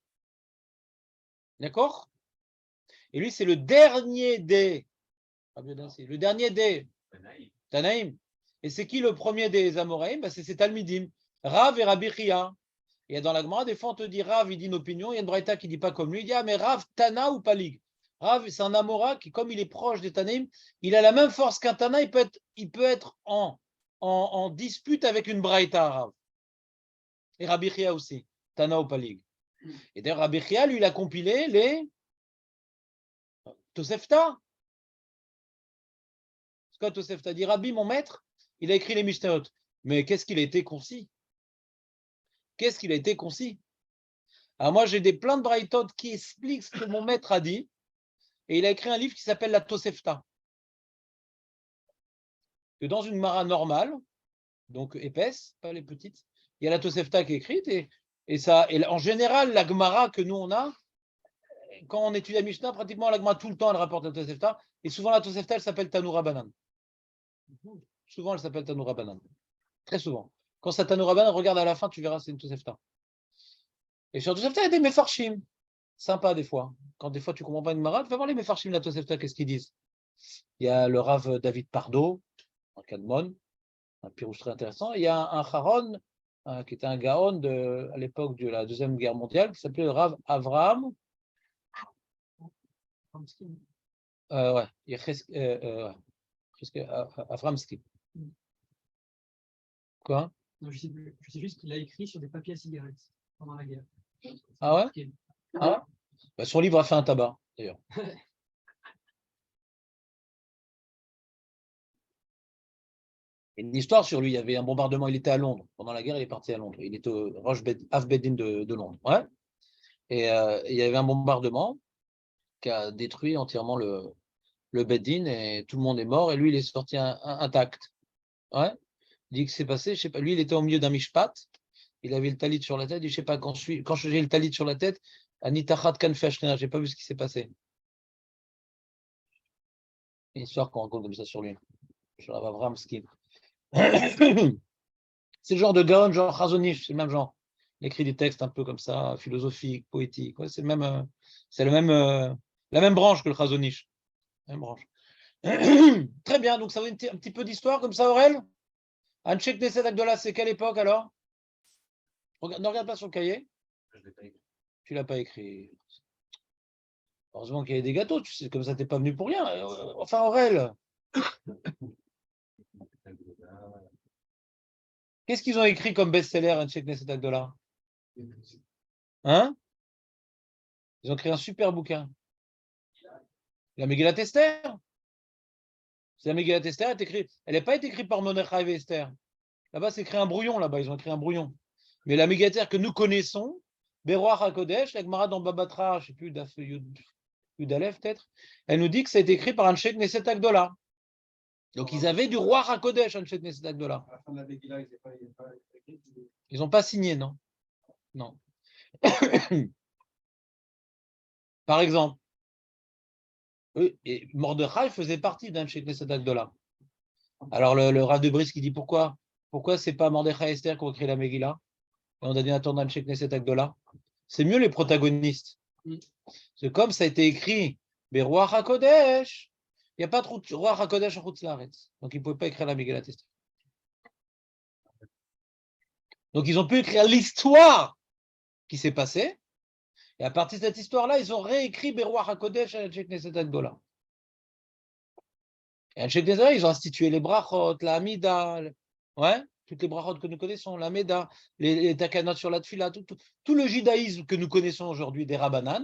D'accord? Et lui, c'est le dernier des Tanaïm. Et c'est qui le premier des Amoraïm? C'est ces Talmidim, Rav et Rabbi Chia. Et dans la Gemara, des fois, on te dit Rav, il dit une opinion, il y a une Braïta qui ne dit pas comme lui, il dit mais Rav, Tana ou Palig? Rav, c'est un Amora qui, comme il est proche des Tanaïm, il a la même force qu'un Tana, il peut être en dispute avec une Braïta, Rav. Et Rabbi Chia aussi, Tana ou Palig. Et d'ailleurs, Rabbi Chia, lui, il a compilé les Tosefta. C'est quoi Tosefta? Dit Rabbi, mon maître, il a écrit les Mishnayot. Mais qu'est-ce qu'il a été concis? Qu'est-ce qu'il a été concis? Alors moi, j'ai plein de braïtot qui expliquent ce que mon maître a dit. Et il a écrit un livre qui s'appelle la Tosefta. Que dans une mara normale, donc épaisse, pas les petites, il y a la Tosefta qui est écrite. Et en général, la Gemara que nous, on a, quand on étudie la Mishnah, pratiquement la Gemara, tout le temps, elle rapporte la Tosefta. Et souvent, la Tosefta, elle s'appelle Tanoura Banan. Souvent, elle s'appelle Tanoura Banan. Très souvent. Quand c'est Tanoura Banan, regarde à la fin, tu verras, c'est une Tosefta. Et sur Tosefta, il y a des mefarshim. Sympa des fois. Quand des fois tu ne comprends pas une marade, va voir les mefarshim de la Tosefta, qu'est-ce qu'ils disent. Il y a le Rav David Pardo, un Kadmon, un pirouche très intéressant. Il y a un Charon, qui était un Gaon à l'époque de la Deuxième Guerre mondiale, qui s'appelait le Rav Avraham. Ouais, Avramski. Quoi? Non, je sais plus. Je sais juste qu'il a écrit sur des papiers à cigarettes pendant la guerre. Ah ouais? Marqué. Ah ouais? Bah, son livre a fait un tabac, d'ailleurs. Il y a une histoire sur lui, il y avait un bombardement, il était à Londres. Pendant la guerre, il est parti à Londres. Il était au Avbedin de Londres. Ouais. Et il y avait un bombardement qui a détruit entièrement le Beddin et tout le monde est mort et lui, il est sorti intact. Ouais. Il dit que c'est passé, je sais pas. Lui, il était au milieu d'un mishpat. Il avait le talit sur la tête. Il dit, je sais pas, quand j'ai le talit sur la tête, Anitachat Kanfashna, j'ai pas vu ce qui s'est passé. Une histoire qu'on raconte comme ça sur lui. Sur Avramski. C'est le genre de Gaon, genre Chazonish, c'est le même genre. Il écrit des textes un peu comme ça, philosophiques, poétiques. Ouais, c'est le même, la même branche que le Chazonish. Même branche. Très bien, donc ça va un petit peu d'histoire comme ça, Aurel. Anchek Neset Agdola, c'est quelle époque alors? Ne regarde pas sur le cahier. Tu ne l'as pas écrit. Heureusement qu'il y avait des gâteaux, tu sais, comme ça, tu n'es pas venu pour rien. Enfin, Aurel. Qu'est-ce qu'ils ont écrit comme best-seller, Anchek Neset Agdola? Hein? Ils ont écrit un super bouquin. La Megillat Esther. C'est la Megillat Esther, elle n'a pas été écrite par Mordechai et Esther. Là-bas, c'est écrit un brouillon, là-bas, ils ont écrit un brouillon. Mais la Megillat Esther que nous connaissons, Beroach HaKodesh, la Gemara dans Babatra, je ne sais plus, Yudalef peut-être, elle nous dit que ça a été écrit par Anchek Neset Agdola. Donc ils avaient du roi HaKodesh, Anchek Neset Agdola. Ils n'ont pas signé, non? Non. Par exemple, et Mordechai faisait partie d'Anchek Neset Agdola. Alors le Rav de Brice qui dit pourquoi c'est pas Mordechai et Esther qui ont écrit la Megillah et on a dit attendre Anchek Neset Agdola. C'est mieux les protagonistes. C'est comme ça a été écrit Beroach HaKodesh. Il n'y a pas trop de roi HaKodesh en Chutz Laaretz. Donc ils ne pouvaient pas écrire la Megillat Esther. Donc ils ont pu écrire l'histoire qui s'est passée. Et à partir de cette histoire-là, ils ont réécrit Beroach HaKodesh et Anchek Neset Agdola. Et Anchek Neset Agdola, ils ont institué les brachot, la Amida, ouais, toutes les brachot que nous connaissons, la Meda, les takanot sur la tfila, tout le judaïsme que nous connaissons aujourd'hui des Rabbanan,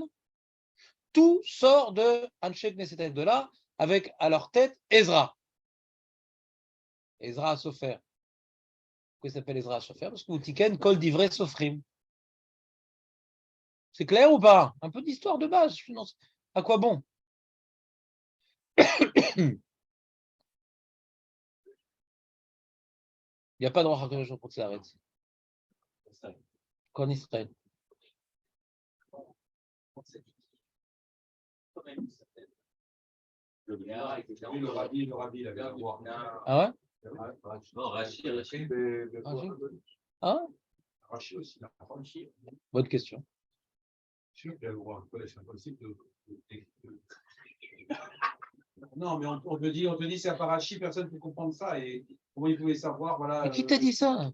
tout sort de Anchek Neset Agdola avec à leur tête Ezra. Ezra Sofer. Pourquoi il s'appelle Ezra Sofer? Parce que Utiken kol divrei sofrim. C'est clair ou pas? Un peu d'histoire de base. À quoi bon? Il n'y a pas de roi HaKodesh pour s'arrêter. Qu'en Israël. Le rabbi, il avait un roi. Ah ouais? Non, Rachid. Ah? Rachid aussi. Bonne question. Sûr qu'il y a le roi. C'est impossible Non, mais on te dit c'est à Parachi, personne ne peut comprendre ça. Et comment il pouvait savoir, voilà. Mais qui t'a dit ça?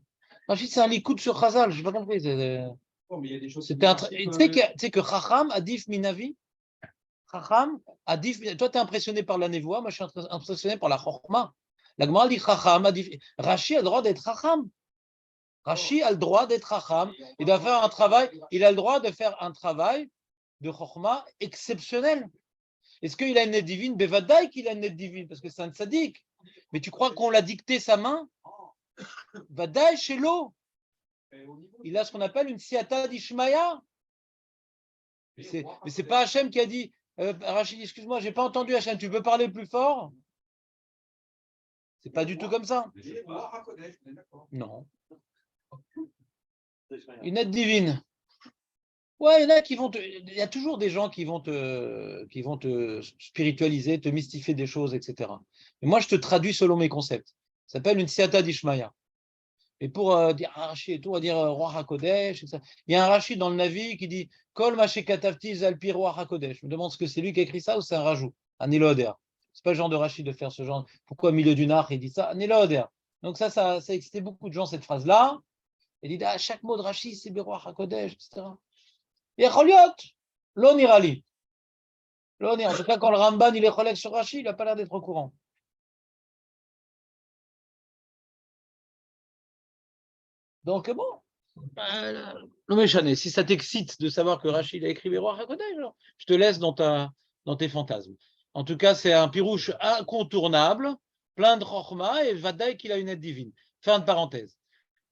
Rachid, c'est un likoud sur Chazal, je n'ai pas compris. Oh, mais il y a des choses. Tu sais que Chacham, Adif Minavi, Chacham, Adif, toi tu es impressionné par la névoie, moi je suis impressionné par la Chochma. La Gemara dit Chacham, Adif. Rashi a le droit d'être Chacham. Rashi a le droit d'être Chacham. Il doit faire un travail, il a le droit de faire un travail de Chochma exceptionnel. Est-ce qu'il a une aide divine? Bevadaï qu'il a une aide divine, parce que c'est un tzaddik. Mais tu crois qu'on l'a dicté sa main? Vadaï chez l'eau. Il a ce qu'on appelle une siata d'Ishmaïa. Mais c'est pas Hachem qui a dit Rachid, excuse-moi, j'ai pas entendu Hachem, tu peux parler plus fort? C'est pas du tout comme ça. Non. Une aide divine. Ouais, il y en a qui vont il y a toujours des gens qui vont te spiritualiser, te mystifier des choses, etc. Et moi, je te traduis selon mes concepts. Ça s'appelle une siata d'Ishmaïa. Et pour dire Rashi et tout, on va dire Roi HaKodesh. Et ça. Il y a un Rashi dans le Navi qui dit Kol Mashekatavti Zalpi Roi HaKodesh. Je me demande ce que c'est lui qui a écrit ça ou c'est un rajout, un Eloder. C'est pas le genre de Rashi de faire ce genre. Pourquoi au milieu du Nar il dit ça? Un Eloder. Donc ça a excité beaucoup de gens cette phrase-là. Il dit chaque mot de Rashi c'est Roi HaKodesh, etc. Et Choliot, l'Onirali. En tout cas, quand le Ramban il est collègue sur Rashi, il n'a pas l'air d'être au courant. Donc bon, non mais Chané, si ça t'excite de savoir que Rachid a écrit Roi HaKodesh, je te laisse dans tes fantasmes. En tout cas, c'est un pirouche incontournable, plein de chorma et vadaï qu'il a une aide divine. Fin de parenthèse.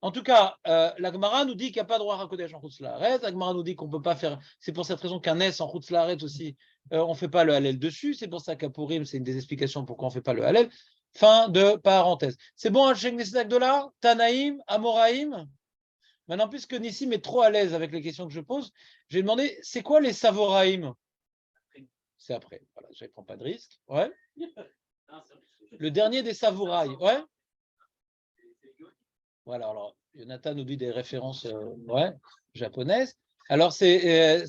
En tout cas, la Gemara nous dit qu'il n'y a pas de Roi HaKodesh en Chutz La'aretz. La Gemara nous dit qu'on ne peut pas faire. C'est pour cette raison qu'un S en Chutz La'aretz aussi, on ne fait pas le Hallel dessus. C'est pour ça qu'à Purim, c'est une des explications pourquoi on ne fait pas le Hallel. Fin de parenthèse. C'est bon, Hachem Nesdak de là Tanaïm, Amoraïm. Maintenant, puisque Nissim est trop à l'aise avec les questions que je pose, je vais demander c'est quoi les Savoraïm? C'est après. Voilà, je ne prends pas de risque. Ouais. Le dernier des Savoraï. Ouais. Voilà, alors Jonathan nous dit des références japonaises. Alors, c'est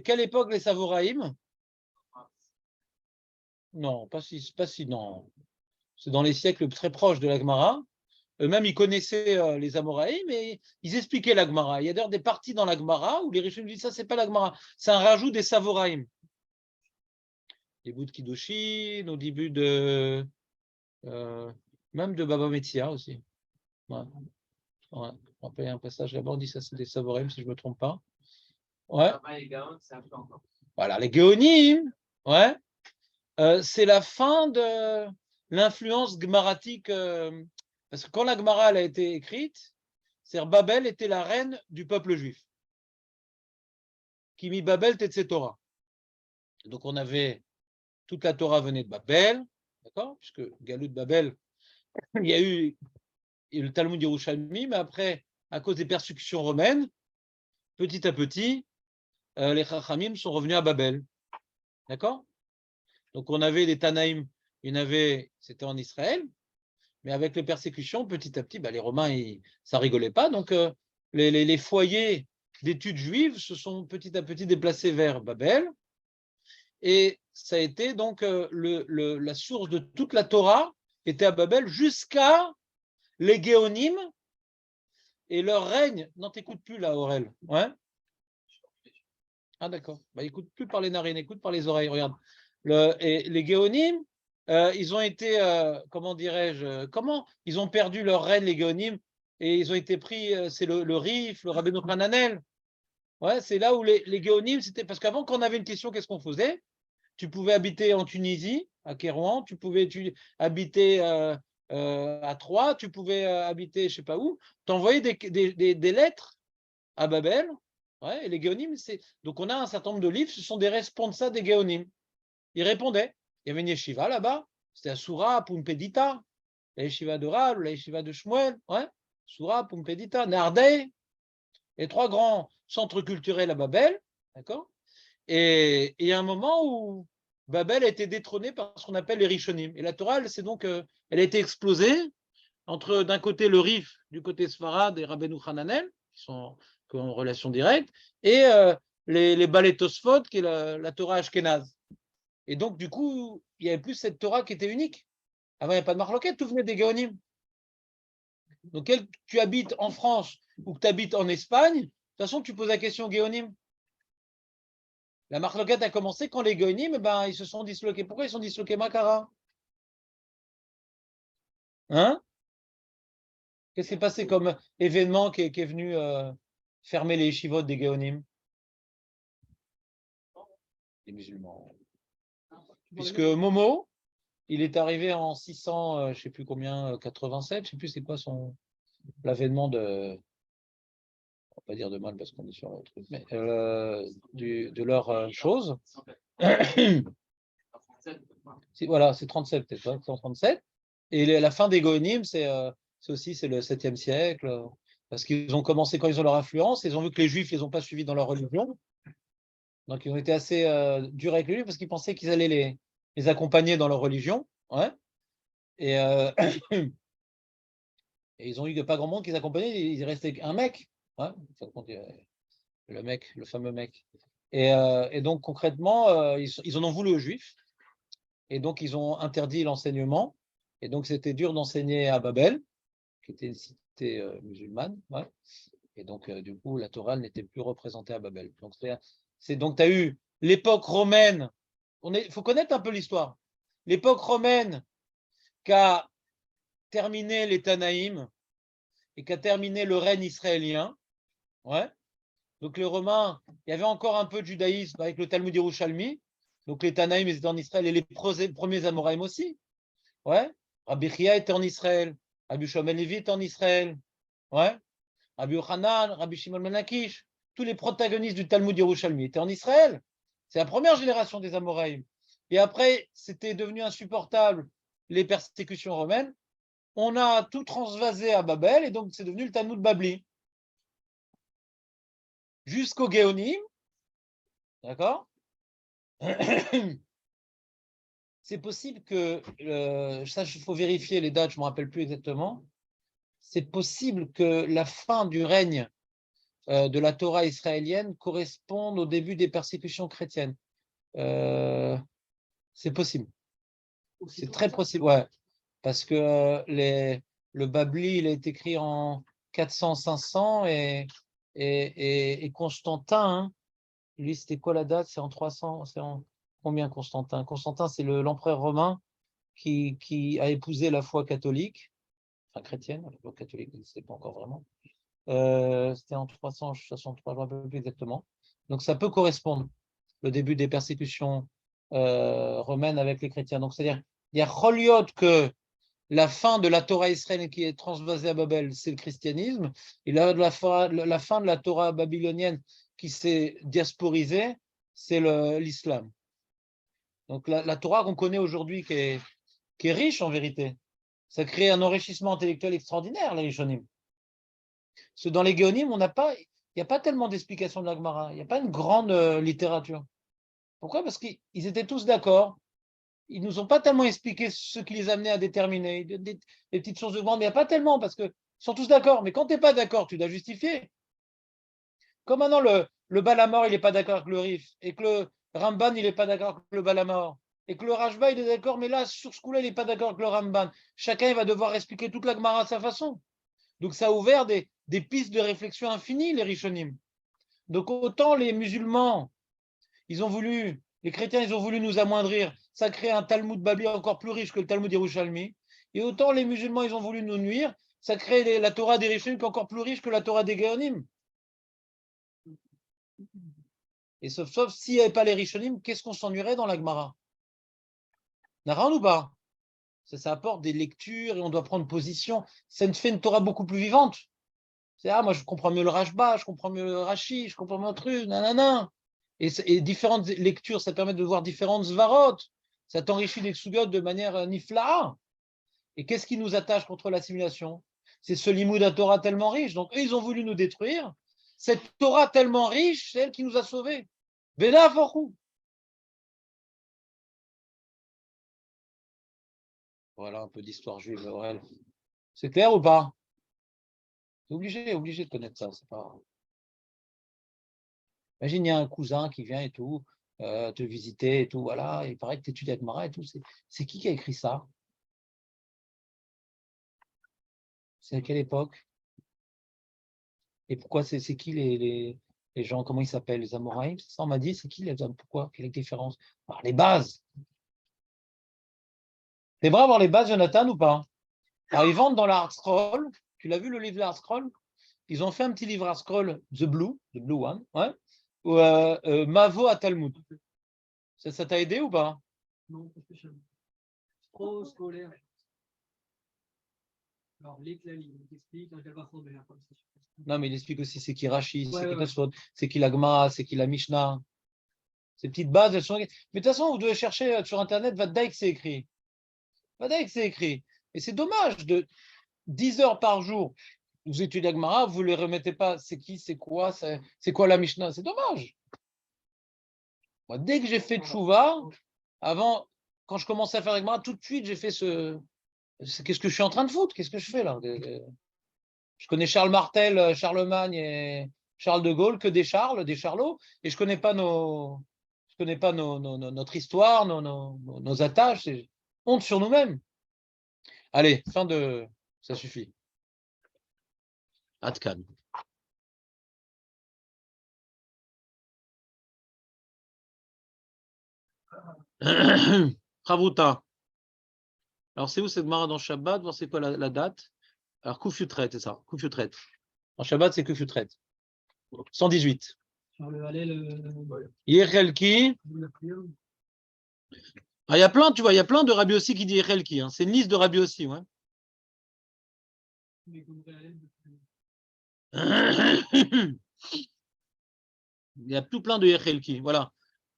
quelle époque les Savoraïm? Non, pas si, non. C'est dans les siècles très proches de la Gemara. Eux-mêmes, ils connaissaient les Amoraïm, mais ils expliquaient la Gemara. Il y a d'ailleurs des parties dans la Gemara où les Rishonim disent ça, c'est pas la Gemara, c'est un rajout des Savoraïm. Des bouts de Kiddushin, au début de même de Baba Metzia aussi. Ouais. On rappelle un passage là-bas, on dit ça, c'est des Savoraïm, si je ne me trompe pas. Ouais. Voilà, les Géonim, ouais. C'est la fin de l'influence gmaratique. Parce que quand la Gemara a été écrite, Babel était la reine du peuple juif. Kimi Babel Tetse Torah. Donc on avait toute la Torah venait de Babel, d'accord, puisque Galut de Babel, il y a eu le Talmud Yerushalmi, mais après, à cause des persécutions romaines, petit à petit, les Chachamim sont revenus à Babel, d'accord. Donc on avait les Tanaïm, c'était en Israël. Mais avec les persécutions, petit à petit, les Romains, ça rigolait pas. Donc, les foyers d'études juives se sont petit à petit déplacés vers Babel. Et ça a été donc la source de toute la Torah était à Babel jusqu'à les Géonim et leur règne. Non, t'écoutes plus là, Aurel. Ouais. Ah d'accord. Écoute plus par les narines, écoute par les oreilles. Regarde. Et les Géonim, ils ont été, comment dirais-je, ils ont perdu leur reine, les Géonim, et ils ont été pris, c'est le Rif, le Rabbeinu Hananel. Ouais, c'est là où les Géonim, c'était parce qu'avant, quand on avait une question, qu'est-ce qu'on faisait? Tu pouvais habiter en Tunisie, à Kérouan, tu pouvais habiter à Troyes, tu pouvais habiter, je ne sais pas où, tu envoyais des lettres à Babel, ouais, et les Géonim, donc on a un certain nombre de livres, ce sont des responsables des Géonim. Ils répondaient. Il y avait une yeshiva là-bas, c'était à Soura, Pumpedita, la yeshiva de Rav, la yeshiva de Shmuel, ouais, Soura, Pumpedita, Nardei, les trois grands centres culturels à Babel, d'accord. Et il y a un moment où Babel a été détrônée par ce qu'on appelle les Rishonim. Et la Torah, elle a été explosée entre d'un côté le Rif, du côté Sfarad et Rabbeinu Hananel, qui ont une relation directe, et les Balei Tosfot, qui est la Torah Ashkenaz. Et donc, du coup, il n'y avait plus cette Torah qui était unique. Avant, il n'y a pas de marloquette, tout venait des Géonim. Donc, que tu habites en France ou que tu habites en Espagne, de toute façon, tu poses la question aux Géonim. La marloquette a commencé quand les Géonim, ils se sont disloqués. Pourquoi ils sont disloqués, Makara? Hein? Qu'est-ce qui s'est passé comme événement qui est venu fermer les yeshivot des Géonim? Les musulmans. Puisque Momo, il est arrivé en 600, je ne sais plus combien, 87, je ne sais plus c'est quoi l'avènement de, on va pas dire de mal parce qu'on est sur le truc, mais de leur chose. Voilà, c'est 37 peut-être, 137. Et la fin des Goïnim, c'est le 7e siècle, parce qu'ils ont commencé quand ils ont leur influence, ils ont vu que les Juifs ne les ont pas suivis dans leur religion. Donc ils ont été assez durs avec les Juifs parce qu'ils pensaient qu'ils allaient les accompagner dans leur religion. Ouais. Et Et ils ont eu pas grand monde qui les accompagnaient, il restait un mec. Ouais, le mec, le fameux mec. Et donc, concrètement, ils en ont voulu aux Juifs. Et donc, ils ont interdit l'enseignement. Et donc, c'était dur d'enseigner à Babel, qui était une cité musulmane. Ouais. Et donc, du coup, la Torah n'était plus représentée à Babel. Donc, donc tu as eu l'époque romaine. Il faut connaître un peu l'histoire. L'époque romaine qui a terminé les Tanaïm et qui a terminé le règne israélien. Ouais. Donc, les Romains, il y avait encore un peu de judaïsme avec le Talmud Yerushalmi. Donc, les Tanaïm étaient en Israël et les premiers Amoraïm aussi. Ouais. Rabbi Chia était en Israël. Rabbi Shimon ben Levi était en Israël. Ouais. Rabbi Yochanan, Rabbi Shimon ben Lakish, tous les protagonistes du Talmud Yerushalmi étaient en Israël. C'est la première génération des Amoraïm. Et après, c'était devenu insupportable, les persécutions romaines. On a tout transvasé à Babel, et donc c'est devenu le Talmud Babli. Jusqu'au Géonim, d'accord? C'est possible que, ça, il faut vérifier les dates, je ne me rappelle plus exactement. C'est possible que la fin du règne de la Torah israélienne corresponde au début des persécutions chrétiennes. C'est possible. C'est très possible, ouais. Parce que le Babli, il a été écrit en 400-500 et Constantin, hein, lui, c'était quoi la date? C'est en 300, c'est en combien Constantin? Constantin, c'est l'empereur romain qui a épousé la foi catholique, enfin chrétienne, la foi catholique n'existait pas encore vraiment. C'était en 363, je ne me rappelle plus exactement. Donc ça peut correspondre, le début des persécutions romaines avec les chrétiens. Donc c'est-à-dire, il y a Choliot que la fin de la Torah israélienne qui est transvasée à Babel, c'est le christianisme, et la fin de la Torah babylonienne qui s'est diasporisée, c'est l'islam. Donc la Torah qu'on connaît aujourd'hui, qui est riche en vérité, ça crée un enrichissement intellectuel extraordinaire, les Rishonim. Parce que dans les Géonim, il n'y a pas tellement d'explications de la Gemara, il n'y a pas une grande littérature. Pourquoi? Parce qu'ils étaient tous d'accord. Ils ne nous ont pas tellement expliqué ce qui les amenait à déterminer, des petites choses de grande, mais il n'y a pas tellement, parce qu'ils sont tous d'accord. Mais quand tu n'es pas d'accord, tu dois justifier. Comme maintenant le Balamor, il n'est pas d'accord avec le Rif, et que le Ramban, il n'est pas d'accord avec le Balamor, et que le Rashba, il est d'accord, mais là, sur ce coup-là, il n'est pas d'accord avec le Ramban. Chacun il va devoir expliquer toute la Gemara à sa façon. Donc ça a ouvert des pistes de réflexion infinies, les Rishonim. Donc autant les musulmans, les chrétiens, ils ont voulu nous amoindrir, ça crée un Talmud Babli encore plus riche que le Talmud Yerushalmi, et autant les musulmans, ils ont voulu nous nuire, ça crée la Torah des Rishonim qui est encore plus riche que la Torah des Géonim. Et sauf s'il n'y avait pas les Rishonim, qu'est-ce qu'on s'ennuierait dans la Gemara? Naran ou pas? Ça apporte des lectures et on doit prendre position. Ça nous fait une Torah beaucoup plus vivante. Moi je comprends mieux le Rashba, je comprends mieux le Rashi, je comprends mieux un truc, nanana. Et différentes lectures, ça permet de voir différentes svarot. Ça t'enrichit les sugot de manière nifla'a. Et qu'est-ce qui nous attache contre l'assimilation? C'est ce limoud à Torah tellement riche. Donc eux, ils ont voulu nous détruire. Cette Torah tellement riche, c'est elle qui nous a sauvés. Bela forou. Voilà un peu d'histoire juive, Aurel. C'est clair ou pas? C'est obligé de connaître ça. Pas... Imagine, il y a un cousin qui vient et tout, te visiter et tout, voilà, il paraît que tu étudies avec Mara et tout. C'est qui a écrit ça? C'est à quelle époque? Et pourquoi c'est qui les gens, comment ils s'appellent? Les Amoraïm? C'est ça, on m'a dit, c'est qui les hommes? Pourquoi? Quelle est la différence? Alors, les bases. T'es prêt à voir les bases, Jonathan, ou pas? Alors, ils vendent dans l'Art Scroll. Tu l'as vu le livre de l'Art Scroll? Ils ont fait un petit livre Art Scroll, The Blue One, ouais, Mavo à Talmud. Ça t'a aidé ou pas? Non, pas spécialement. Trop scolaire. Alors, l'éclalie, il explique, il va trop bien. Non, mais il explique aussi c'est qui Rashi, Ouais, c'est qui ouais. Tosfot, c'est qui la Gemara, c'est qui la Mishnah. Ces petites bases, elles sont. Mais de toute façon, vous devez chercher sur Internet, Vadaïk, c'est écrit. Vadaïk, c'est écrit. Et c'est dommage de 10 heures par jour, vous étudiez la Gemara, vous ne les remettez pas. C'est qui, c'est quoi la Mishnah? C'est dommage. Moi, dès que j'ai fait Tchouva, avant, quand je commençais à faire la Gemara, tout de suite, j'ai fait ce. Qu'est-ce que je suis en train de foutre? Qu'est-ce que je fais là? Je connais Charles Martel, Charlemagne et Charles de Gaulle, que des Charles, des Charlots, et je connais pas notre histoire, nos attaches. C'est honte sur nous-mêmes. Allez, ça suffit. Atkan. Chavruta. Alors, c'est où cette Gemara dans Shabbat? Voir c'est quoi la date. Alors, Koufutret, c'est ça. Koufutret. En Shabbat, c'est Koufutret. 118. Sur le Hallel, Yechelki. Ah, il y a plein, tu vois, il y a plein de Rabbi aussi qui dit Yechelki. Hein. C'est une liste de Rabbi aussi, ouais. mais comme Hallel, Il y a tout plein de Yechelki. Voilà.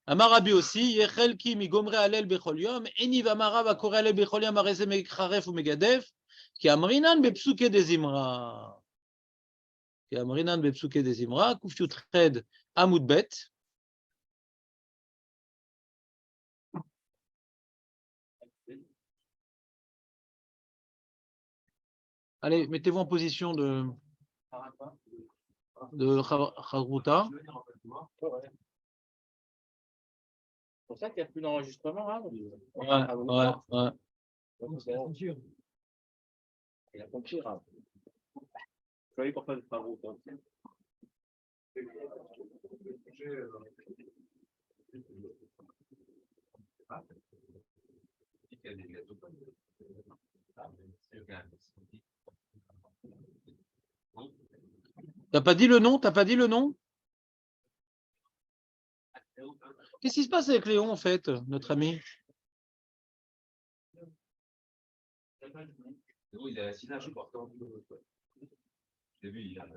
Amarabi aussi, Yechelki mi gomre alel bechol yom, eni v'amara v'akore alel bechol yom areze mecharef ou megadef, ki amrinan bepsuke dezimra. Ki amrinan bepsuke dezimra, kufyut red amud bet. Allez, mettez-vous en position de Chavruta. C'est pour ça qu'il n'y a plus d'enregistrement. Hein. Ouais. c'est la censure. Il a compris, Rav. Je voyais pourquoi je parle autant. T'as pas dit le nom? T'as pas dit le nom? Qu'est-ce qui se passe avec Léon, en fait, notre ami? Il a la syllabe importante. J'ai vu, il a.